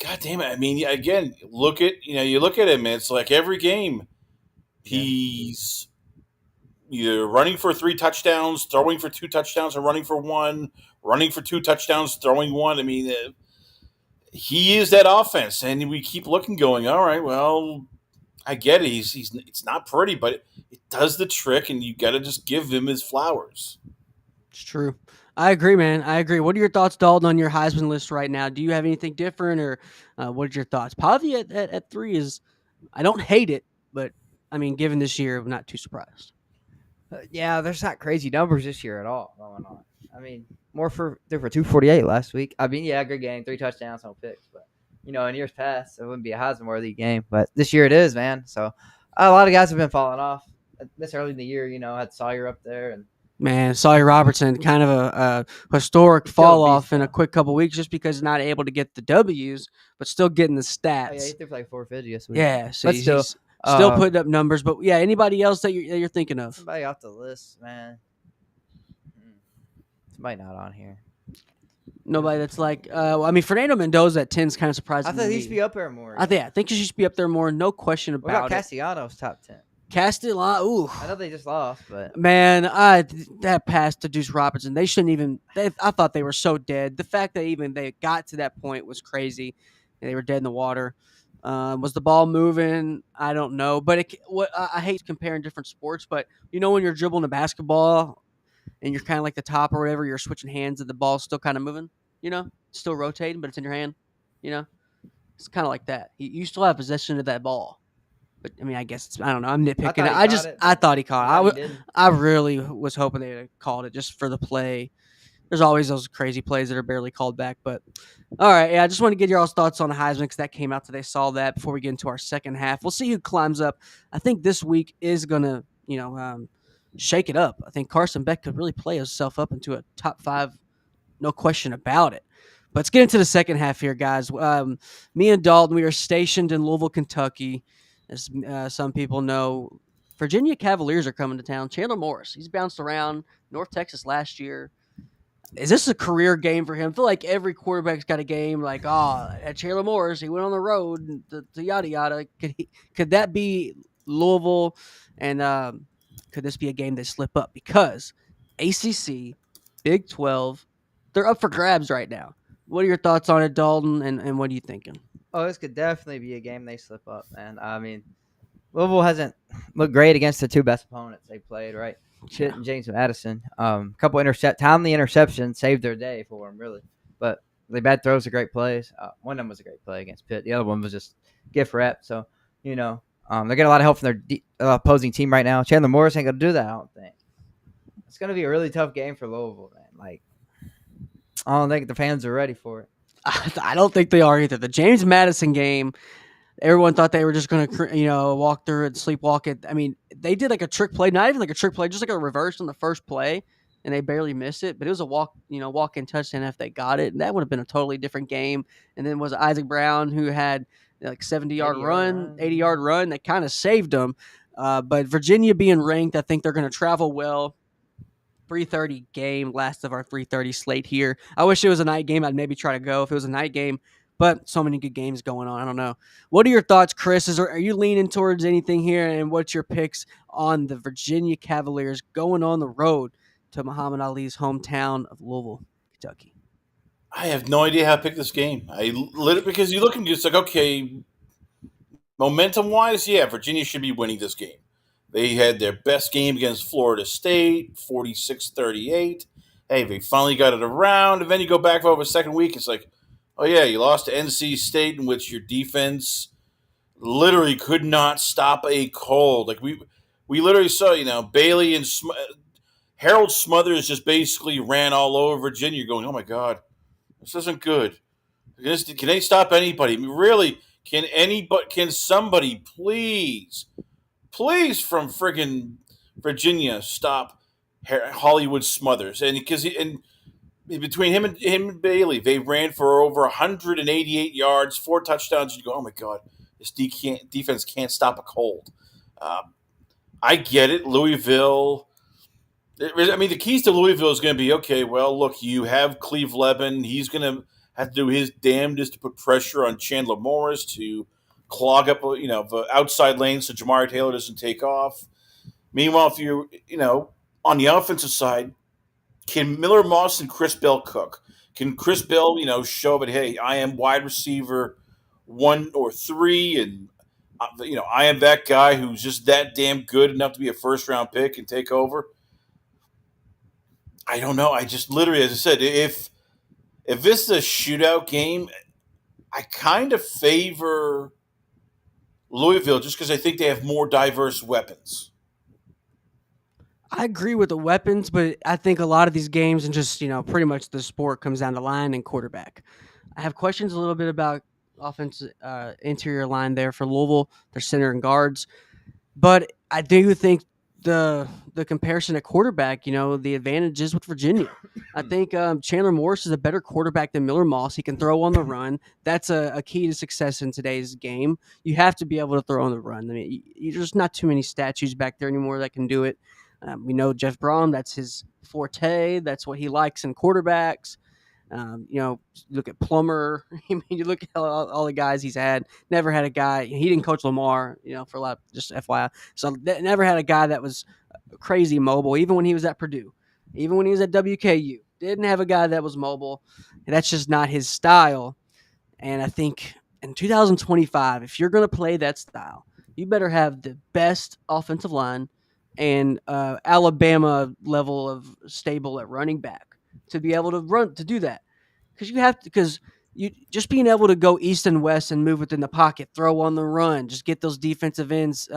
God damn it! I mean, again, you look at him, and it's like every game he's either running for 3 touchdowns, throwing for 2 touchdowns, or running for 1, running for 2 touchdowns, throwing 1. I mean, he is that offense, and we keep looking, going, all right, well, I get it. It's not pretty, but it does the trick, and you got to just give him his flowers. It's true. I agree, man. I agree. What are your thoughts, Dalton, on your Heisman list right now? Do you have anything different, or what are your thoughts? Pavia at 3 is, I don't hate it, but I mean, given this year, I'm not too surprised. Yeah, there's not crazy numbers this year at all going on. I mean, they're for 248 last week. I mean, yeah, good game, 3 touchdowns, no picks, but In years past, it wouldn't be a Heisman worthy game, but this year it is, man. So a lot of guys have been falling off this early in the year. Had Sawyer up there, and Man, Sawyer Robertson, kind of a historic He's still a fall beast, off in a though. quick couple weeks just because he's not able to get the W's, but still getting the oh yeah, he stats. threw for like 450 this week. Yeah, so But he's still uh, putting up numbers. But yeah, anybody else that you're thinking of? somebody off the list, man. Somebody not on here. Nobody that's like, I mean, Fernando Mendoza at 10 is kind of surprising. I thought to he should me. be up there more. I think he should be up there more. No question What about about it. Castellanos top 10? Castellano, ooh. I know they just lost, but Man, that pass to Deuce Robertson, they shouldn't even. I thought they were so dead. The fact that even they got to that point was crazy. They were dead in the water. Was the ball moving? I don't know. But I hate comparing different sports, but when you're dribbling a basketball and you're kind of like the top or whatever, you're switching hands and the ball's still kind of moving. Still rotating, but it's in your hand. It's kind of like that. You still have possession of that ball. But I mean, I guess I don't know. I'm nitpicking. he I caught it, I but thought he caught. he didn't. I really was hoping they had called it just for the play. There's always those crazy plays that are barely called back. But all right, yeah, I just want to get your all's thoughts on the Heisman because that came out today. Saw that before we get into our second half. We'll see who climbs up. I think this week is gonna, shake it up. I think Carson Beck could really play himself up into a top 5, no question about it. But let's get into the second half here, guys. Me and Dalton, we are stationed in Louisville, Kentucky. As some people know, Virginia Cavaliers are coming to town. Chandler Morris, he's bounced around North Texas last year. Is this a career game for him? I feel like every quarterback's got a game like, at Chandler Morris, he went on the road, to yada yada. Could that be Louisville? And could this be a game they slip up? Because ACC, Big 12, they're up for grabs right now. What are your thoughts on it, Dalton? And what are you thinking? Oh, this could definitely be a game they slip up, man. I mean, Louisville hasn't looked great against the two best opponents they played, right? Shit and James Madison. Couple timely interceptions saved their day for them, really. But the bad throws are great plays. One of them was a great play against Pitt. The other one was just gift rep. So they're getting a lot of help from their opposing team right now. Chandler Morris ain't gonna do that, I don't think. It's gonna be a really tough game for Louisville, man. Like, I don't think the fans are ready for it. I don't think they are either. The James Madison game, everyone thought they were just going to, walk through it, sleepwalk it. I mean, they did like a trick play, not even like a trick play, just like a reverse on the first play, and they barely missed it. But it was a walk-in touchdown if they got it, and that would have been a totally different game. And then was Isaac Brown who had like 70-yard run, 80-yard run that kind of saved them. But Virginia being ranked, I think they're going to travel well. 3:30 game, last of our 3:30 slate here. I wish it was a night game. I'd maybe try to go if it was a night game, but so many good games going on. I don't know. What are your thoughts, Chris? Are you leaning towards anything here? And what's your picks on the Virginia Cavaliers going on the road to Muhammad Ali's hometown of Louisville, Kentucky? I have no idea how to pick this game. Because you look and it's like, okay, momentum wise, yeah, Virginia should be winning this game. They had their best game against Florida State, 46-38. Hey, they finally got it around. And then you go back over the second week. It's like, oh, yeah, you lost to NC State, in which your defense literally could not stop a cold. Like, we literally saw, Bailey and Harold Smothers just basically ran all over Virginia going, oh, my God, this isn't good. Can they stop anybody? I mean, really, can somebody please from friggin' Virginia stop Hollywood Smothers? And because between him and Bailey, they ran for over 188 yards, 4 touchdowns. You go, oh my God, this defense can't stop a cold. I get it, Louisville. I mean, the keys to Louisville is going to be, okay, well, look, you have Cleve Levin. He's going to have to do his damnedest to put pressure on Chandler Morris to clog up, the outside lane so Jamari Taylor doesn't take off. Meanwhile, if you're, on the offensive side, can Miller Moss and Chris Bell cook? Can Chris Bell, show that, hey, I am wide receiver 1 or 3, and I am that guy who's just that damn good enough to be a first-round pick and take over? I don't know. I just literally, as I said, if this is a shootout game, I kind of favor Louisville just because I think they have more diverse weapons. I agree with the weapons, but I think a lot of these games and just, pretty much the sport comes down to line and quarterback. I have questions a little bit about offensive interior line there for Louisville. Their center and guards. But I do think the comparison at quarterback, the advantage is with Virginia. I think Chandler Morris is a better quarterback than Miller Moss. He can throw on the run. That's a key to success in today's game. You have to be able to throw on the run. I mean, there's not too many statues back there anymore that can do it. We know Jeff Brom, that's his forte. That's what he likes in quarterbacks. Look at Plummer. I mean, you look at all the guys he's had. Never had a guy. He didn't coach Lamar. For a lot, just FYI. So never had a guy that was crazy mobile. Even when he was at Purdue, even when he was at WKU, didn't have a guy that was mobile. And that's just not his style. And I think in 2025, if you're going to play that style, you better have the best offensive line and Alabama level of stable at running back to be able to do that, because you just being able to go east and west and move within the pocket, throw on the run, just get those defensive ends,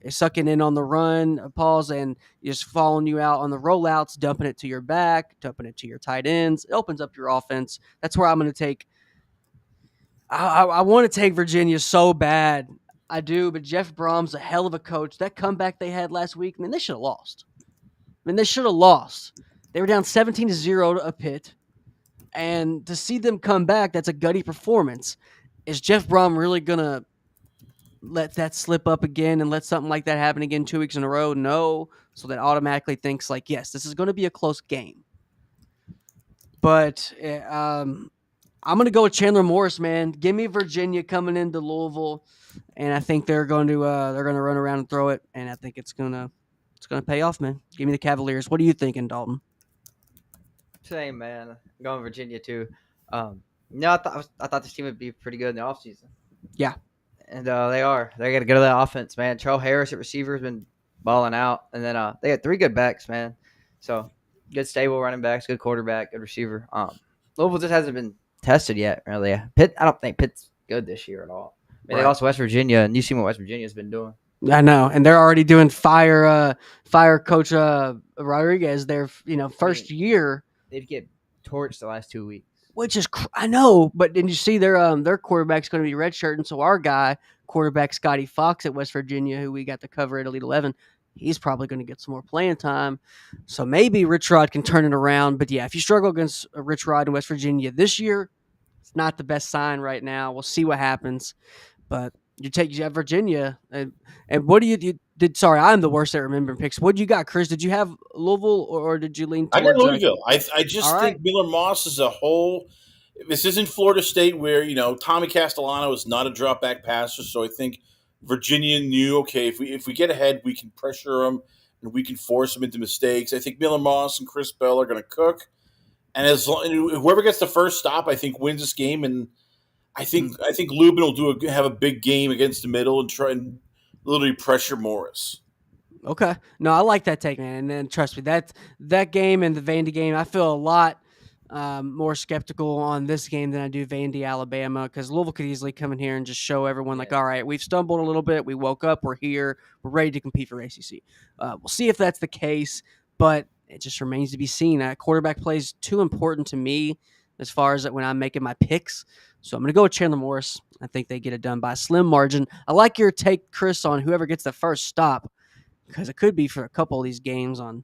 sucking in on the run, pause, and just following you out on the rollouts, dumping it to your back, dumping it to your tight ends. It opens up your offense. That's where I'm going to take. I want to take Virginia so bad. I do, but Jeff Brom's a hell of a coach. That comeback they had last week, they should have lost. They should have lost. They were down 17-0 to a Pitt. And to see them come back, that's a gutty performance. Is Jeff Brom really going to let that slip up again and let something like that happen again 2 weeks in a row? No. So that automatically thinks yes, this is going to be a close game. But I'm going to go with Chandler Morris, man. Give me Virginia coming into Louisville, and I think they're going to run around and throw it, and I think it's going to pay off, man. Give me the Cavaliers. What are you thinking, Dalton? Same, man. I'm going Virginia too. I thought this team would be pretty good in the offseason. Yeah. And they are. They got to go to that offense, man. Charles Harris at receiver has been balling out. And then they got 3 good backs, man. So good stable running backs, good quarterback, good receiver. Louisville just hasn't been tested yet, really. Pitt, I don't think Pitt's good this year at all. They lost West Virginia, and you see what West Virginia's been doing. I know, and they're already doing fire Coach Rodriguez their first year. They'd get torched the last 2 weeks. Which is I know, but did you see their quarterback's going to be redshirting? So our guy, quarterback Scotty Fox at West Virginia, who we got to cover at Elite 11, he's probably going to get some more playing time. So maybe Rich Rod can turn it around. But yeah, if you struggle against Rich Rod in West Virginia this year, it's not the best sign right now. We'll see what happens. But you have Virginia, and what do you did? Sorry, I'm the worst at remembering picks. What you got, Chris? Did you have Louisville, or did you lean towards? I got Louisville. I just think Miller Moss as a whole. This isn't Florida State where Tommy Castellano is not a drop back passer, so I think Virginia knew, okay, if we get ahead, we can pressure them and we can force them into mistakes. I think Miller Moss and Chris Bell are going to cook, and whoever gets the first stop, I think wins this game. And I think Lubin will have a big game against the middle and try and literally pressure Morris. Okay, no, I like that take, man. And then trust me, that game and the Vandy game, I feel a lot more skeptical on this game than I do Vandy, Alabama, because Louisville could easily come in here and just show everyone all right, we've stumbled a little bit, we woke up, we're here, we're ready to compete for ACC. We'll see if that's the case, but it just remains to be seen. Quarterback play is too important to me as far as when I'm making my picks. So I'm going to go with Chandler Morris. I think they get it done by a slim margin. I like your take, Chris, on whoever gets the first stop, because it could be for a couple of these games on,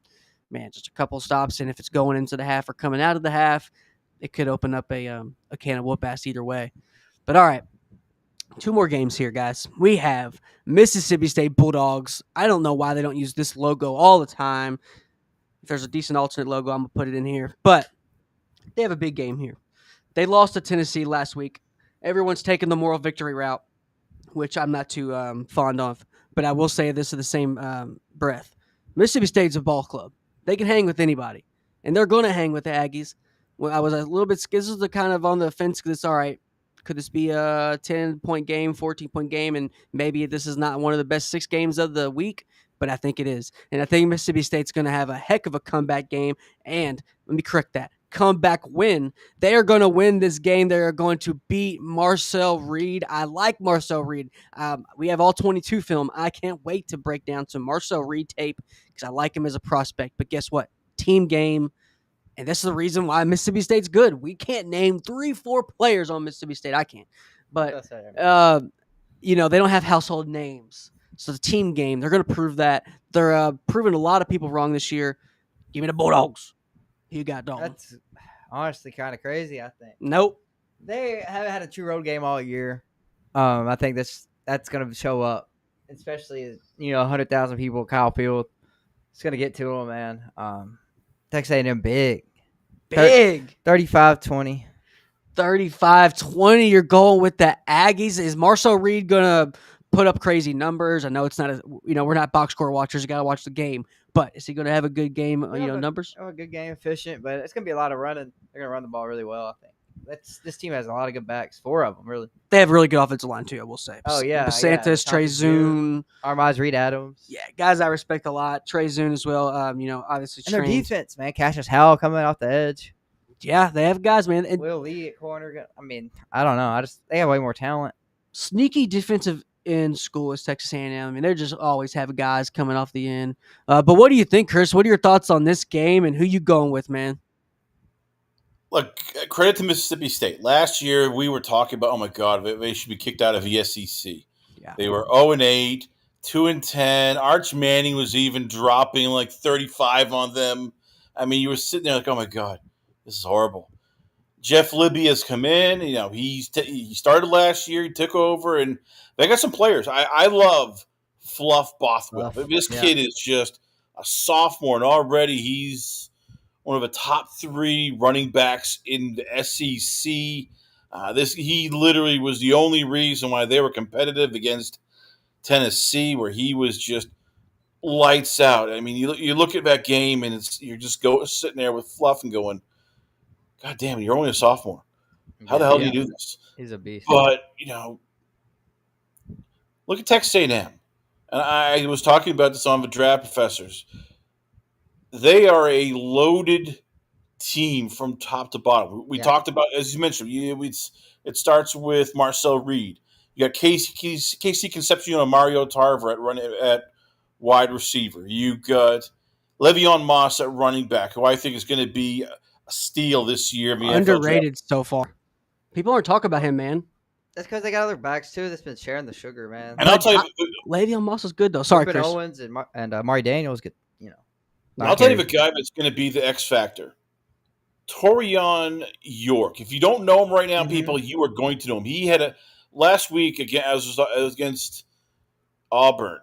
just a couple of stops. And if it's going into the half or coming out of the half, it could open up a can of whoop-ass either way. But all right, 2 more games here, guys. We have Mississippi State Bulldogs. I don't know why they don't use this logo all the time. If there's a decent alternate logo, I'm going to put it in here. But they have a big game here. They lost to Tennessee last week. Everyone's taking the moral victory route, which I'm not too fond of. But I will say this in the same breath. Mississippi State's a ball club. They can hang with anybody, and they're going to hang with the Aggies. Well, I was a little bit – this is the kind of on the fence because it's all right. Could this be a 10-point game, 14-point game, and maybe this is not one of the best 6 games of the week? But I think it is. And I think Mississippi State's going to have a heck of a comeback game. And let me correct that. Comeback win. They are going to win this game. They are going to beat Marcel Reed. I like Marcel Reed. We have all 22 film. I can't wait to break down some Marcel Reed tape because I like him as a prospect. But guess what? Team game. And this is the reason why Mississippi State's good. We can't name 3-4 players on Mississippi State. I can't. But, they don't have household names. So the team game, they're going to prove that. They're proving a lot of people wrong this year. Give me the Bulldogs. Who you got, Dalton? That's honestly kind of crazy, I think. Nope. They haven't had a true road game all year. I think that's going to show up, especially 100,000 people at Kyle Field. It's going to get to them, man. Texas A&M big. 35-20. 35-20. You're going with the Aggies. Is Marcel Reed going to put up crazy numbers? I know it's not we're not box score watchers. You got to watch the game. But is he going to have a good game, numbers? A good game, efficient, but it's going to be a lot of running. They're going to run the ball really well, I think. This team has a lot of good backs. 4 of them, really. They have really good offensive line, too, I will say. Oh, yeah. Basantis, Trey Zoon. Armaz Reed Adams. Yeah, guys I respect a lot. Trey Zoon as well. Obviously and their defense, man. Cassius Howell coming off the edge. Yeah, they have guys, man. Will Lee at corner. I mean, I don't know. They have way more talent. Sneaky defensive end school is Texas A&M. I mean, they're just always have guys coming off the end. But what do you think, Chris? What are your thoughts on this game and who you going with, man? Look, credit to Mississippi State. Last year, we were talking about, oh my God, they should be kicked out of the SEC. Yeah. They were 0-8, 2-10. Arch Manning was even dropping like 35 on them. I mean, you were sitting there like, oh my God, this is horrible. Jeff Libby has come in. He started last year. He took over, and they got some players. I love Fluff Bothwell. This kid is just a sophomore, and already he's one of the top 3 running backs in the SEC. He literally was the only reason why they were competitive against Tennessee, where he was just lights out. I mean, you look at that game, and you're just sitting there with Fluff and going, God damn, you're only a sophomore. How the hell do you do this? He's a beast. But, look at Texas A&M. And I was talking about this on the Draft Professors. They are a loaded team from top to bottom. We talked about, as you mentioned, it starts with Marcel Reed. You got Casey Concepcion and Mario Tarver at wide receiver. You got Le'Veon Moss at running back, who I think is going to be a steal this year. Underrated so far. People aren't talking about him, man. That's because they got other backs too that's been sharing the sugar, man. And I'll tell you, Le'Veon Moss is good though. Sorry, Ruben Chris. Owens and Mari Daniels get I'll tell you the guy that's going to be the X factor. Torian York. If you don't know him right now, people, you are going to know him. He had last week against Auburn.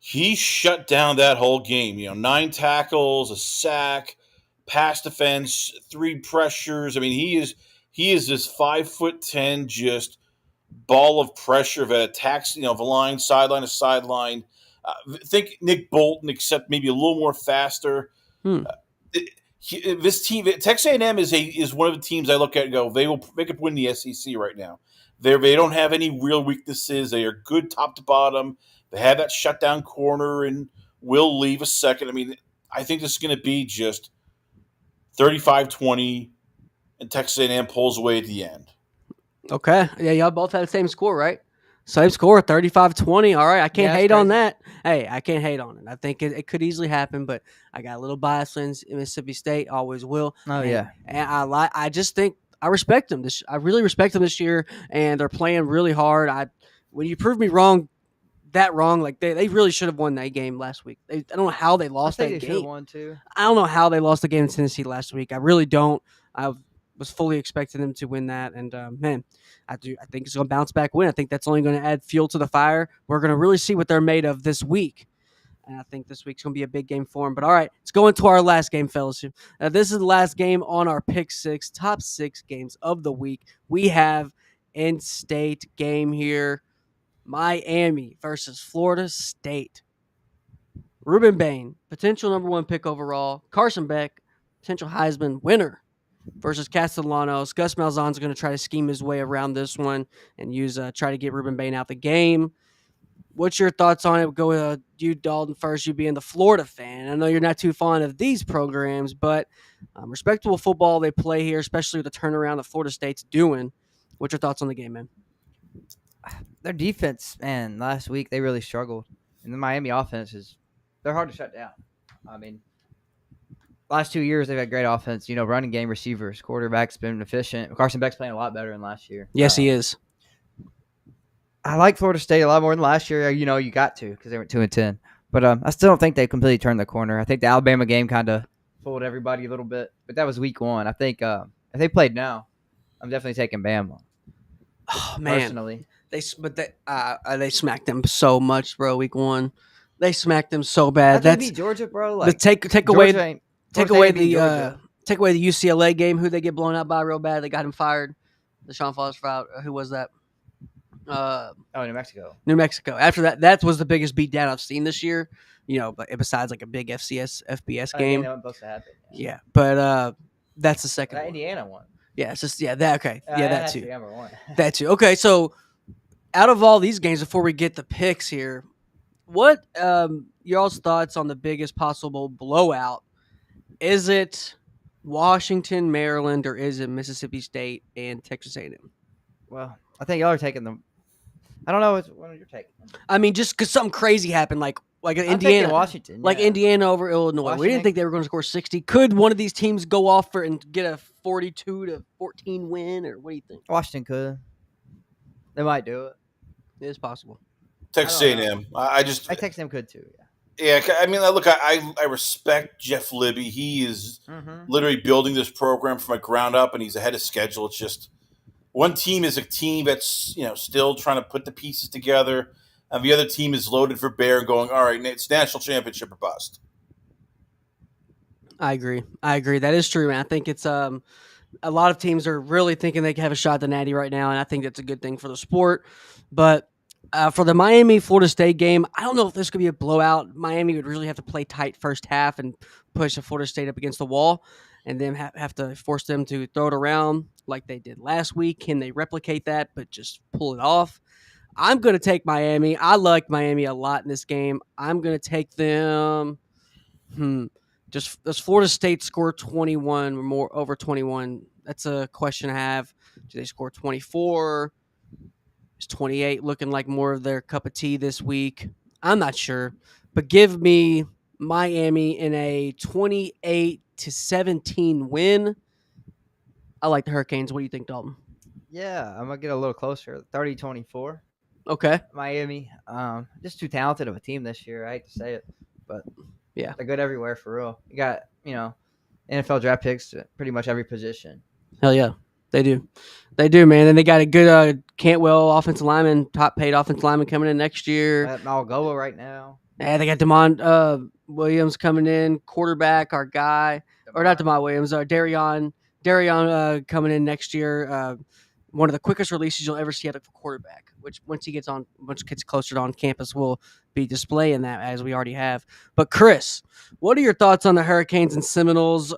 He shut down that whole game. 9 tackles, a sack, pass defense, 3 pressures. I mean, he is this 5'10", just ball of pressure that attacks the line, sideline to sideline. Think Nick Bolton, except maybe a little more faster. This team, Texas A&M, is one of the teams I look at and go, they could win the SEC right now. They don't have any real weaknesses. They are good top to bottom. They have that shutdown corner and will leave a second. I mean, I think this is going to be just 35-20, and Texas A&M pulls away at the end. Okay. Yeah, y'all both had the same score, right? Same score, 35-20. All right, I can't hate on that. Hey, I can't hate on it. I think it could easily happen, but I got a little bias in Mississippi State, always will. Oh, yeah. And I just think I respect them. I really respect them this year, and they're playing really hard. When you prove me wrong, like they really should have won that game last week. I don't know how they lost that game. They should have won too. I don't know how they lost the game in Tennessee last week. I really don't. I was fully expecting them to win that, and man, I think it's going to bounce back win. I think that's only going to add fuel to the fire. We're going to really see what they're made of this week. And I think this week's going to be a big game for them. But all right, let's go into our last game, fellas. This is the last game on our Pick 6, top 6 games of the week. We have in-state game here. Miami versus Florida State. Ruben Bain, potential number 1 pick overall. Carson Beck, potential Heisman winner, versus Castellanos. Gus Malzahn's going to try to scheme his way around this one and try to get Ruben Bain out the game. What's your thoughts on it? We'll go with you, Dalton, first. You being the Florida fan. I know you're not too fond of these programs, but respectable football they play here, especially with the turnaround that Florida State's doing. What's your thoughts on the game, man? Their defense, man, last week they really struggled. And the Miami offense they're hard to shut down. I mean, last 2 years they've had great offense. Running game, receivers, quarterback's been efficient. Carson Beck's playing a lot better than last year. Yes, he is. I like Florida State a lot more than last year. You got to because they went 2-10. But I still don't think they completely turned the corner. I think the Alabama game kind of fooled everybody a little bit. But that was week 1. I think if they played now, I'm definitely taking Bama. Oh man, Personally, they smacked them so much, bro. Week 1, they smacked them so bad. after they That's beat Georgia, bro. the Like take Georgia away ain't- take Florida away State beat the Georgia. take away the UCLA game. Who they get blown out by real bad. They got him fired. The Sean Foster out. Who was that? New Mexico. New Mexico. After that was the biggest beatdown I've seen this year. But besides like a big FBS I game. know what's supposed to happen. Yeah, but that's the second That one. Indiana one. Yeah, it's just that okay. Yeah, that has to too. be number 1. That too. Okay, so out of all these games, before we get the picks here, what y'all's thoughts on the biggest possible blowout? Is it Washington, Maryland, or is it Mississippi State and Texas A&M? Well, I think y'all are taking them. I don't know which one you're taking. I mean, just because something crazy happened, like I'm taking Indiana, Washington. like yeah. Indiana over Illinois. We Washington- didn't think they were going to score 60. Could one of these teams go off and get a 42-14 win, or what do you think? Washington could. They might do it. It is possible. Texas I don't A&M. I just I Texas them could too. yeah. I mean, look, I respect Jeff Libby. He is Yeah. Mm-hmm. literally building this program from the ground up, and he's ahead of schedule. It's just one team is a team that's still trying to put the pieces together, and the other team is loaded for bear and going, all right, it's national championship or bust. I agree. That is true, man. I think it's a lot of teams are really thinking they can have a shot at the Natty right now, and I think that's a good thing for the sport. But for the Miami-Florida State game, I don't know if this could be a blowout. Miami would really have to play tight first half and push the Florida State up against the wall, and then have to force them to throw it around like they did last week. Can they replicate that, but just pull it off? I'm going to take Miami. I like Miami a lot in this game. I'm going to take them. Does Florida State score 21 or more, over 21? That's a question I have. Do they score 24? Is 28 looking like more of their cup of tea this week? I'm not sure. But give me Miami in a 28-17 win. I like the Hurricanes. What do you think, Dalton? Yeah, I'm gonna get a little closer. 30-24. Okay. Miami. Just too talented of a team this year. I hate to say it, but Yeah. they're good everywhere for real. You got NFL draft picks at pretty much every position. Hell yeah. They do, man. And they got a good Cantwell offensive lineman, top paid offensive lineman coming in next year. Malgoa right now. Yeah, they got Demond Williams coming in, quarterback, our guy, or not Demond Williams, Darion coming in next year. One of the quickest releases you'll ever see out of a quarterback. Which once he gets closer on campus, we'll be displaying that as we already have. But Chris, what are your thoughts on the Hurricanes and Seminoles?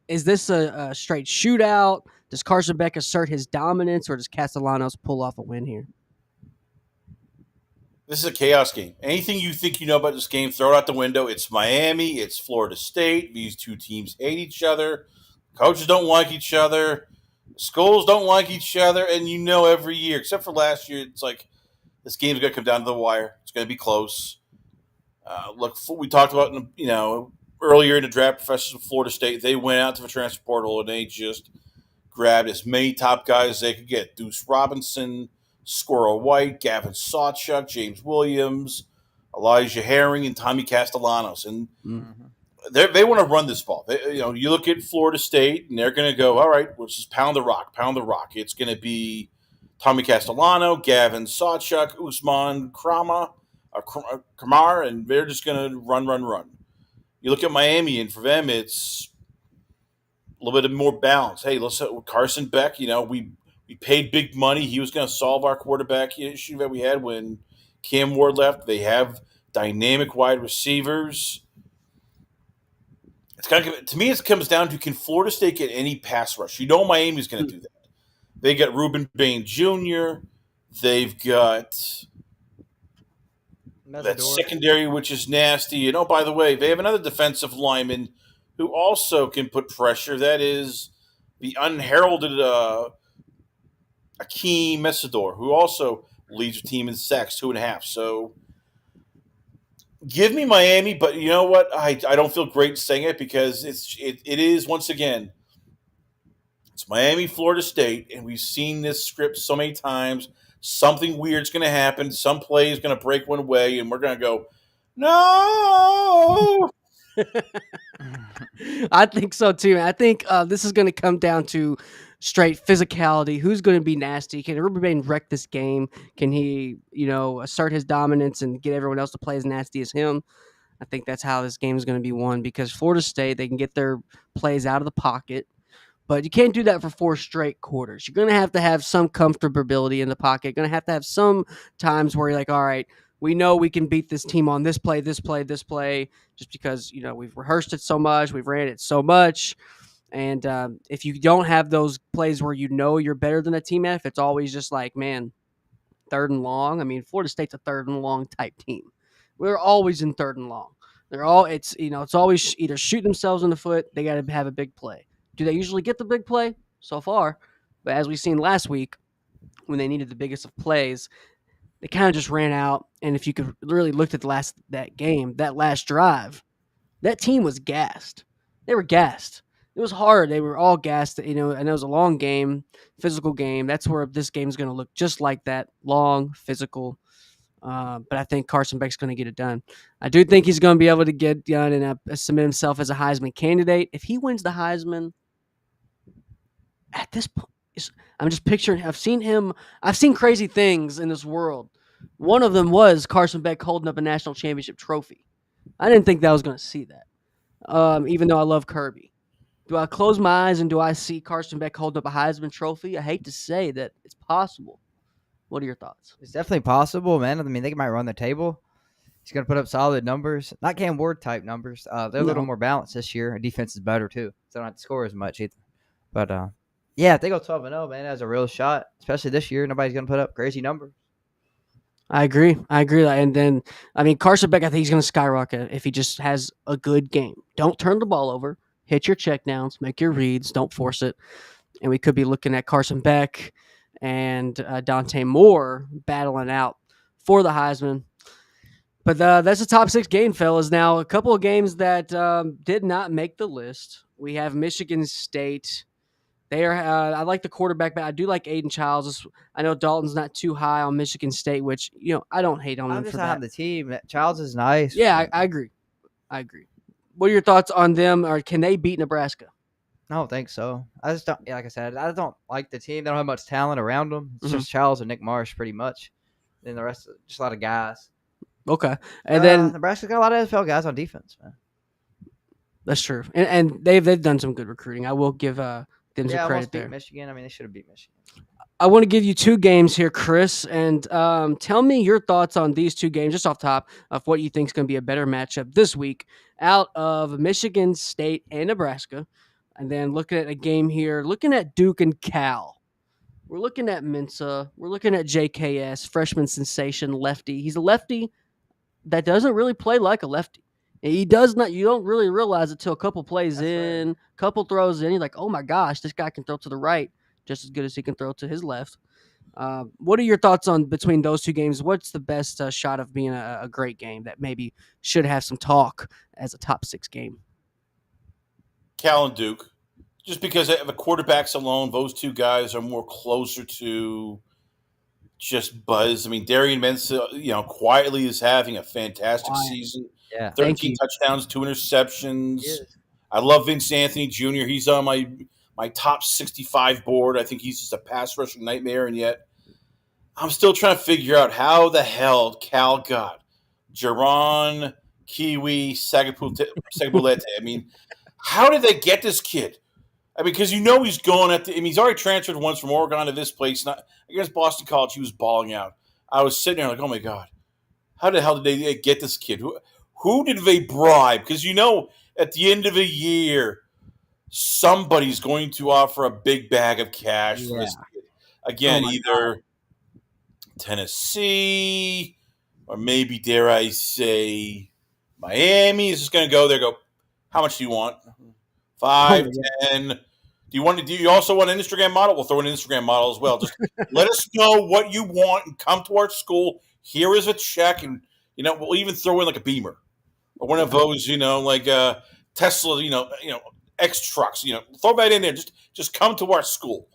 Is this a straight shootout? Does Carson Beck assert his dominance, or does Castellanos pull off a win here? This is a chaos game. Anything you think you know about this game, throw it out the window. It's Miami. It's Florida State. These two teams hate each other. Coaches don't like each other. Schools don't like each other. And every year, except for last year, it's like this game's going to come down to the wire. It's going to be close. Look, we talked about earlier in the draft, professors of Florida State, they went out to the transfer portal and they just grabbed as many top guys as they could get. Deuce Robinson, Squirrel White, Gavin Sawchuk, James Williams, Elijah Herring, and Tommy Castellanos. And they want to run this ball. You look at Florida State, and they're going to go, all right, let's just pound the rock. It's going to be Tommy Castellano, Gavin Sawchuk, Usman Kramar, and they're just going to run. You look at Miami, and for them, it's a little bit more balance. Hey, let's Carson Beck. We paid big money. He was going to solve our quarterback issue that we had when Cam Ward left. They have dynamic wide receivers. It's to me, it comes down to, can Florida State get any pass rush? Miami's going to do that. They got Reuben Bain Jr. They've got that secondary, which is nasty. By the way, they have another defensive lineman who also can put pressure. That is the unheralded Akeem Mesidor, who also leads the team in sacks, 2.5. So Give me Miami, but you know what? I don't feel great saying it because it is once again it's Miami, Florida State, and we've seen this script so many times. Something weird's going to happen. Some play is going to break one way, and we're going to go, no. I think so too. I think this is going to come down to straight physicality. Who's going to be nasty? Can Ruben wreck this game? Can he, assert his dominance and get everyone else to play as nasty as him? I think that's how this game is going to be won because Florida State, they can get their plays out of the pocket, but you can't do that for 4 straight quarters. You're going to have some comfortability in the pocket. You're going to have some times where you're like, all right, we know we can beat this team on this play, this play, this play, just because, we've rehearsed it so much, we've ran it so much. And if you don't have those plays where you're better than a team, if it's always just like, man, 3rd and long. I mean, Florida State's a 3rd and long type team. We're always in 3rd and long. It's always either shooting themselves in the foot. They got to have a big play. Do they usually get the big play? So far, but as we seen last week, when they needed the biggest of plays, they kind of just ran out. And if you could really look at that last drive, that team was gassed. They were gassed. It was hard. They were all gassed, and it was a long game, physical game. That's where this game is going to look just like that, long, physical. But I think Carson Beck's going to get it done. I do think he's going to be able to get done and submit himself as a Heisman candidate. If he wins the Heisman, at this point, I'm just picturing. I've seen crazy things in this world. One of them was Carson Beck holding up a national championship trophy. I didn't think that I was going to see that. Even though I love Kirby. Do I close my eyes and do I see Carson Beck hold up a Heisman Trophy? I hate to say that it's possible. What are your thoughts? It's definitely possible, man. I mean, they might run the table. He's going to put up solid numbers. Not Cam Ward type numbers. They're a little more balanced this year. Defense is better, too. So they don't have to score as much either. But, if they go 12-0, man, that's a real shot. Especially this year. Nobody's going to put up crazy numbers. I agree. And then, Carson Beck, I think he's going to skyrocket if he just has a good game. Don't turn the ball over. Hit your checkdowns. Make your reads. Don't force it. And we could be looking at Carson Beck and Dante Moore battling out for the Heisman. But that's a top 6 game, fellas. Now, a couple of games that did not make the list. We have Michigan State. They are. I like the quarterback, but I do like Aiden Childs. I know Dalton's not too high on Michigan State, which I don't hate on him for that. On the team. Childs is nice. Yeah, I agree. What are your thoughts on them, or can they beat Nebraska? I don't think so. I just don't. Like I said, I don't like the team. They don't have much talent around them. It's just Charles and Nick Marsh, pretty much. And the rest, just a lot of guys. Okay, and then Nebraska's got a lot of NFL guys on defense, man. That's true, and they've done some good recruiting. I will give them some credit there. Michigan. I mean, they should have beat Michigan. I want to give you 2 games here, Chris, and tell me your thoughts on these 2 games, just off top of what you think is going to be a better matchup this week out of Michigan State and Nebraska. And then looking at a game here, looking at Duke and Cal. We're looking at Mensa. We're looking at JKS, freshman sensation lefty. He's a lefty that doesn't really play like a lefty. He does not. You don't really realize it till a couple plays in, couple throws in. You're like, oh my gosh, this guy can throw to the right just as good as he can throw to his left. What are your thoughts on between those 2 games? What's the best shot of being a great game that maybe should have some talk as a top 6 game? Cal and Duke. Just because of the quarterbacks alone, those 2 guys are more closer to just buzz. I mean, Darian Mensa, quietly is having a fantastic season. Yeah. 13 touchdowns, 2 interceptions. Yes. I love Vince Anthony Jr. He's on my top 65 board. I think he's just a pass rushing nightmare, and yet I'm still trying to figure out how the hell Cal got Jaron Kiwi Sagabulete. I mean, how did they get this kid? I mean, because he's going he's already transferred once from Oregon to this place. Not against Boston College, he was balling out. I was sitting there like, oh my God, how the hell did they get this kid? Who did they bribe? Because at the end of the year, somebody's going to offer a big bag of cash for this kid. Again, either Tennessee or maybe, dare I say, Miami is just going to go there. Go, how much do you want? 5, 10. Do you also want an Instagram model? We'll throw an Instagram model as well. Just let us know what you want and come to our school. Here is a check, and We'll even throw in like a Beamer or one of those, like Tesla, X trucks. Throw that in there. Just come to our school.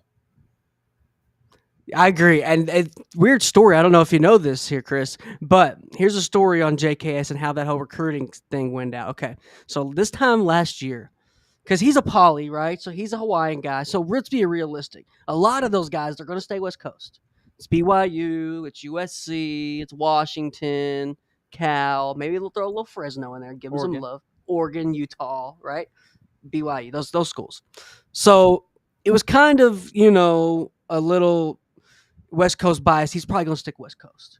I agree. And weird story. I don't know if you know this here, Chris, but here's a story on JKS and how that whole recruiting thing went out. Okay. So this time last year, because he's a poly, right? So he's a Hawaiian guy. So let's be realistic. A lot of those guys, they're going to stay West Coast. It's BYU, it's USC, it's Washington, Cal. Maybe they'll throw a little Fresno in there and give them some Oregon. love. Oregon, Utah, right? BYU, those schools. So it was kind of, a little West Coast bias. He's probably going to stick West Coast.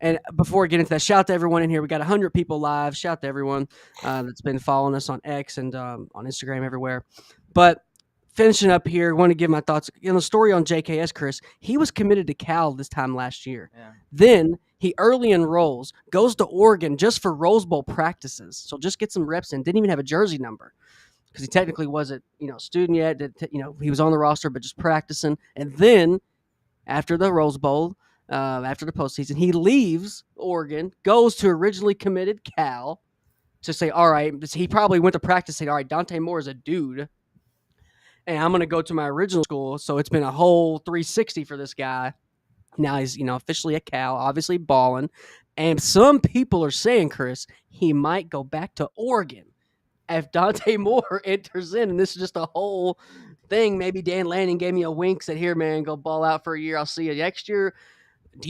And before we get into that, shout out to everyone in here. We got 100 people live. Shout out to everyone that's been following us on X and on Instagram, everywhere. But finishing up here, I want to give my thoughts. The story on JKS, Chris, he was committed to Cal this time last year. Yeah. Then he early enrolls, goes to Oregon just for Rose Bowl practices. So just get some reps in. Didn't even have a jersey number because he technically wasn't, a student yet. He was on the roster, but just practicing. And then after the Rose Bowl, after the postseason, he leaves Oregon, goes to originally committed Cal to say, all right, he probably went to practice saying, all right, Dante Moore is a dude, and I'm going to go to my original school. So it's been a whole 360 for this guy. Now he's, officially at Cal, obviously balling. And some people are saying, Chris, he might go back to Oregon if Dante Moore enters in. And this is just a whole thing. Maybe Dan Lanning gave me a wink, said, here, man, go ball out for a year. I'll see you next year. Do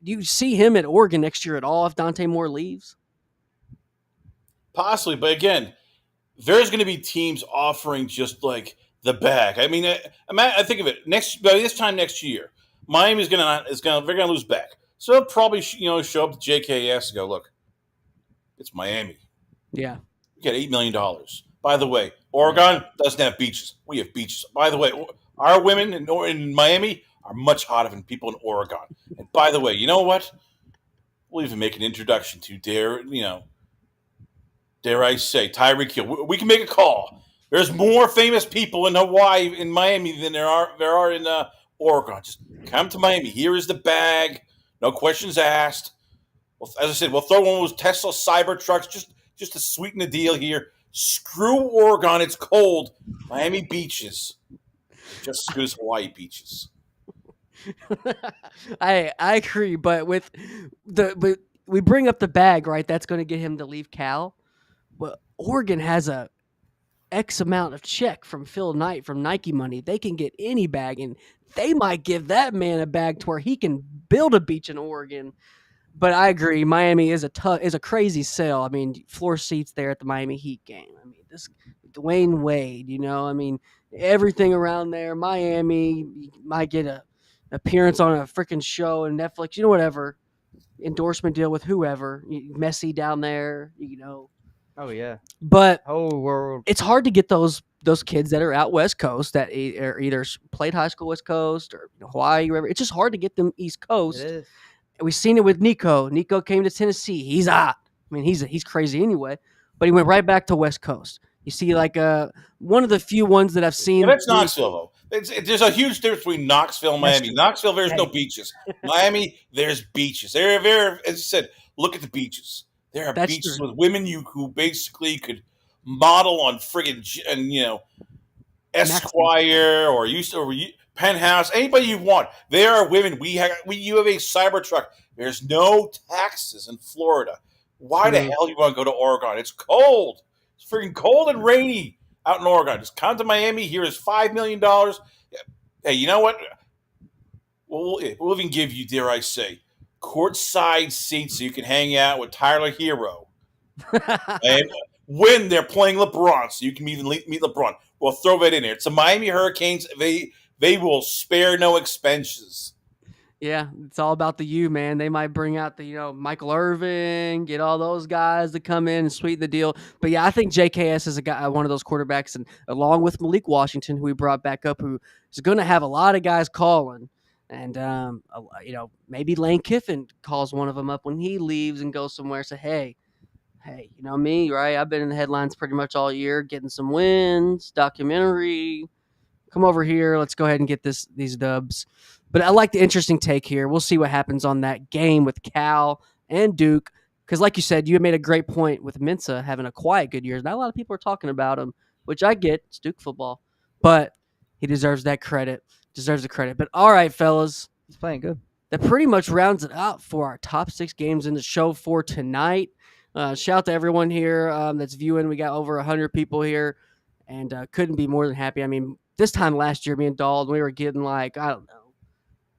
you see him at Oregon next year at all if Dante Moore leaves? Possibly, but again, there's going to be teams offering just like the bag. I mean, I think of it by this time next year, Miami's they're going to lose back, so they'll probably show up to JKS and go, look, it's Miami. Yeah, we got $8 million. By the way, Oregon doesn't have beaches. We have beaches. By the way, our women in Miami are much hotter than people in Oregon. And by the way, you know what? We'll even make an introduction to dare I say, Tyreek Hill. We can make a call. There's more famous people in Hawaii, in Miami, than there are in Oregon. Just come to Miami. Here is the bag. No questions asked. Well, as I said, we'll throw one of those Tesla cyber trucks just to sweeten the deal here. Screw Oregon. It's cold. Miami beaches. Just as good as Hawaii beaches. I agree, but we bring up the bag, right? That's going to get him to leave Cal. Well, Oregon has a X amount of check from Phil Knight from Nike money. They can get any bag, and they might give that man a bag to where he can build a beach in Oregon. But I agree, Miami is a crazy sell. I mean, floor seats there at the Miami Heat game. I mean, this Dwayne Wade, everything around there. Miami, you might get a appearance on a freaking show and Netflix, whatever. Endorsement deal with whoever. Messi down there, Oh yeah. But whole world. It's hard to get those kids that are out West Coast that are either played high school West Coast or Hawaii, wherever. It's just hard to get them East Coast. It is. And we've seen it with Nico. Nico came to Tennessee. He's hot. I mean, he's crazy anyway. But he went right back to West Coast. You see, like one of the few ones that I've seen. Yeah, that's Knoxville, though. There's a huge difference between Knoxville and Miami. Knoxville, there's no beaches. Miami, there's beaches. There, as I said, look at the beaches. There are beaches with women who basically could model on friggin' Esquire or Penthouse, anybody you want. There are women. You have a Cybertruck. There's no taxes in Florida. Why the hell do you want to go to Oregon? It's cold. It's freaking cold and rainy out in Oregon. Just come to Miami. Here is $5 million. Hey, you know what? We'll even give you, dare I say, courtside seats so you can hang out with Tyler Hero. And when they're playing LeBron, so you can meet LeBron. We'll throw that in there. It's the Miami Hurricanes. They will spare no expenses. Yeah, it's all about the U, man. They might bring out the, Michael Irvin, get all those guys to come in and sweeten the deal. But yeah, I think JKS is a guy, one of those quarterbacks, and along with Malik Washington, who we brought back up, who is going to have a lot of guys calling. And, maybe Lane Kiffin calls one of them up when he leaves and goes somewhere. Say, hey, you know me, right? I've been in the headlines pretty much all year, getting some wins, documentary. Come over here. Let's go ahead and get these dubs. But I like the interesting take here. We'll see what happens on that game with Cal and Duke. because like you said, you made a great point with Mensa having a quiet good year. Not a lot of people are talking about him, which I get. It's Duke football, but he deserves that credit. Deserves the credit. But all right, fellas, He's playing good. that pretty much rounds it out for our top 6 games in the show for tonight. Shout out to everyone here that's viewing. We got over 100 people here, and couldn't be more than happy. I mean, this time last year, me and Dalton, we were getting like, I don't know,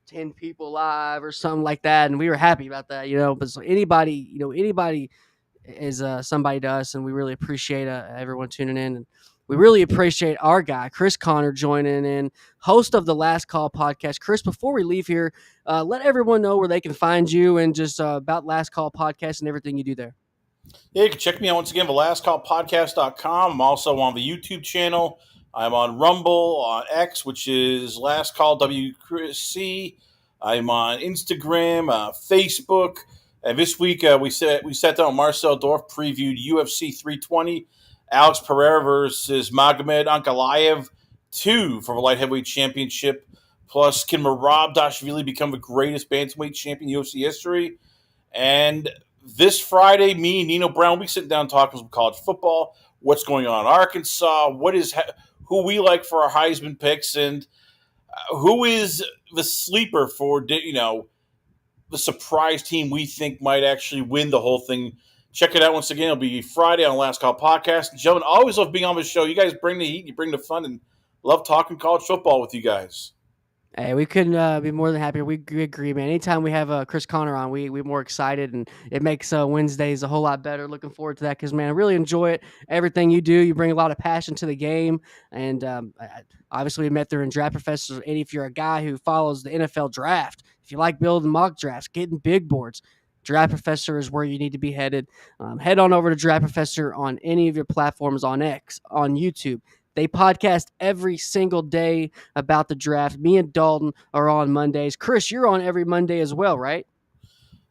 10 people live or something like that, and we were happy about that, But so anybody is somebody to us, and we really appreciate everyone tuning in. And we really appreciate our guy, Chris Connor, joining in, host of the Last Call podcast. Chris, before we leave here, let everyone know where they can find you and just about Last Call podcast and everything you do there. Yeah, you can check me out once again at lastcallpodcast.com. I'm also on the YouTube channel. I'm on Rumble, on X, which is Last Call WC. I'm on Instagram, Facebook. And this week we sat down with Marcel Dorff, previewed UFC 320. Alex Pereira versus Magomed Ankalaev 2 for the light heavyweight championship. Plus, can Merab Dashvili become the greatest bantamweight champion in UFC history? And this Friday, me and Nino Brown, we sit down talking some college football. What's going on in Arkansas? Who we like for our Heisman picks, and who is the sleeper for the surprise team we think might actually win the whole thing. Check it out once again. It'll be Friday on Last Call Podcast. Gentlemen, always love being on the show. You guys bring the heat, you bring the fun, and love talking college football with you guys. Hey, we couldn't be more than happy. We agree, man. Anytime we have Chris Connor on, we're more excited, and it makes Wednesdays a whole lot better. Looking forward to that because, man, I really enjoy it. Everything you do, you bring a lot of passion to the game. And obviously, we met there in Draft Professors. And if you're a guy who follows the NFL draft, if you like building mock drafts, getting big boards, Draft Professor is where you need to be headed. Head on over to Draft Professor on any of your platforms, on X, on YouTube. They podcast every single day about the draft. Me and Dalton are on Mondays. Chris, you're on every Monday as well, right?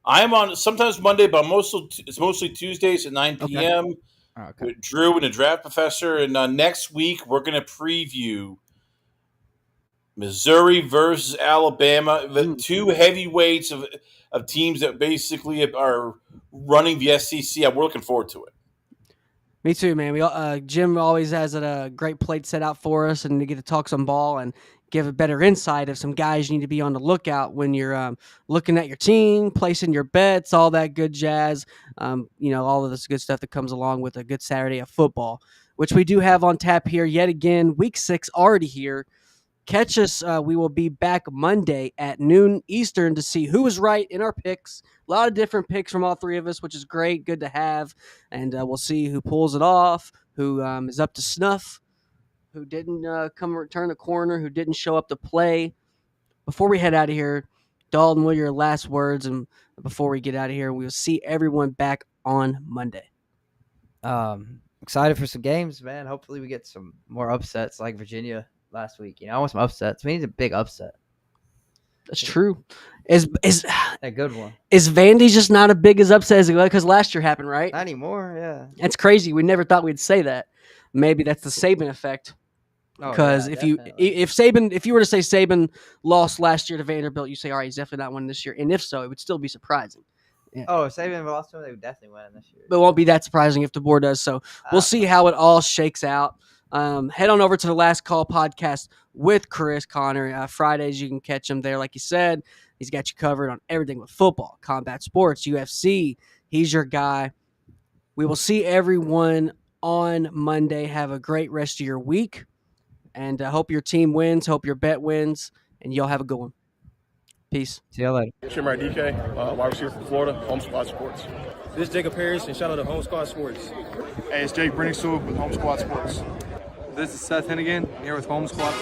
I'm on sometimes Monday, but it's mostly Tuesdays at 9 p.m. Okay. With Drew and the Draft Professor. And next week, we're going to preview Missouri versus Alabama, the two heavyweights of teams that basically are running the SEC. We're looking forward to it. Me too, man. Jim always has a great plate set out for us, and to get to talk some ball and give a better insight of some guys you need to be on the lookout when you're looking at your team, placing your bets, all that good jazz. All of this good stuff that comes along with a good Saturday of football, which we do have on tap here yet again. Week 6 already here. Catch us. We will be back Monday at noon Eastern to see who was right in our picks. A lot of different picks from all three of us, which is great. Good to have. And we'll see who pulls it off, who is up to snuff, who didn't turn the corner, who didn't show up to play. Before we head out of here, Dalton, what are your last words? And before we get out of here, we'll see everyone back on Monday. Excited for some games, man. Hopefully we get some more upsets like Virginia last week. I want some upsets. We need a big upset. That's true. Is a good one. Is Vandy just not as big as upset as it was? Because last year happened, right? Not anymore, yeah. That's crazy. We never thought we'd say that. Maybe that's the Saban effect. Because if you were to say Saban lost last year to Vanderbilt, you say, all right, he's definitely not winning this year. And if so, it would still be surprising. Yeah. Oh, if Saban lost to him, they would definitely win this year. But it won't be that surprising if the board does. So we'll see how it all shakes out. Head on over to the Last Call podcast with Chris Connor. Fridays, you can catch him there. Like you said, he's got you covered on everything with football, combat sports, UFC. He's your guy. We will see everyone on Monday. Have a great rest of your week. And I hope your team wins. Hope your bet wins. And y'all have a good one. Peace. See you later. Shimmer DK, wide receiver from Florida, Home Squad Sports. This is Jacob Harris, and shout out to Home Squad Sports. Hey, it's Jake Brenningstool with Home Squad Sports. This is Seth Hennigan here with Home Squad.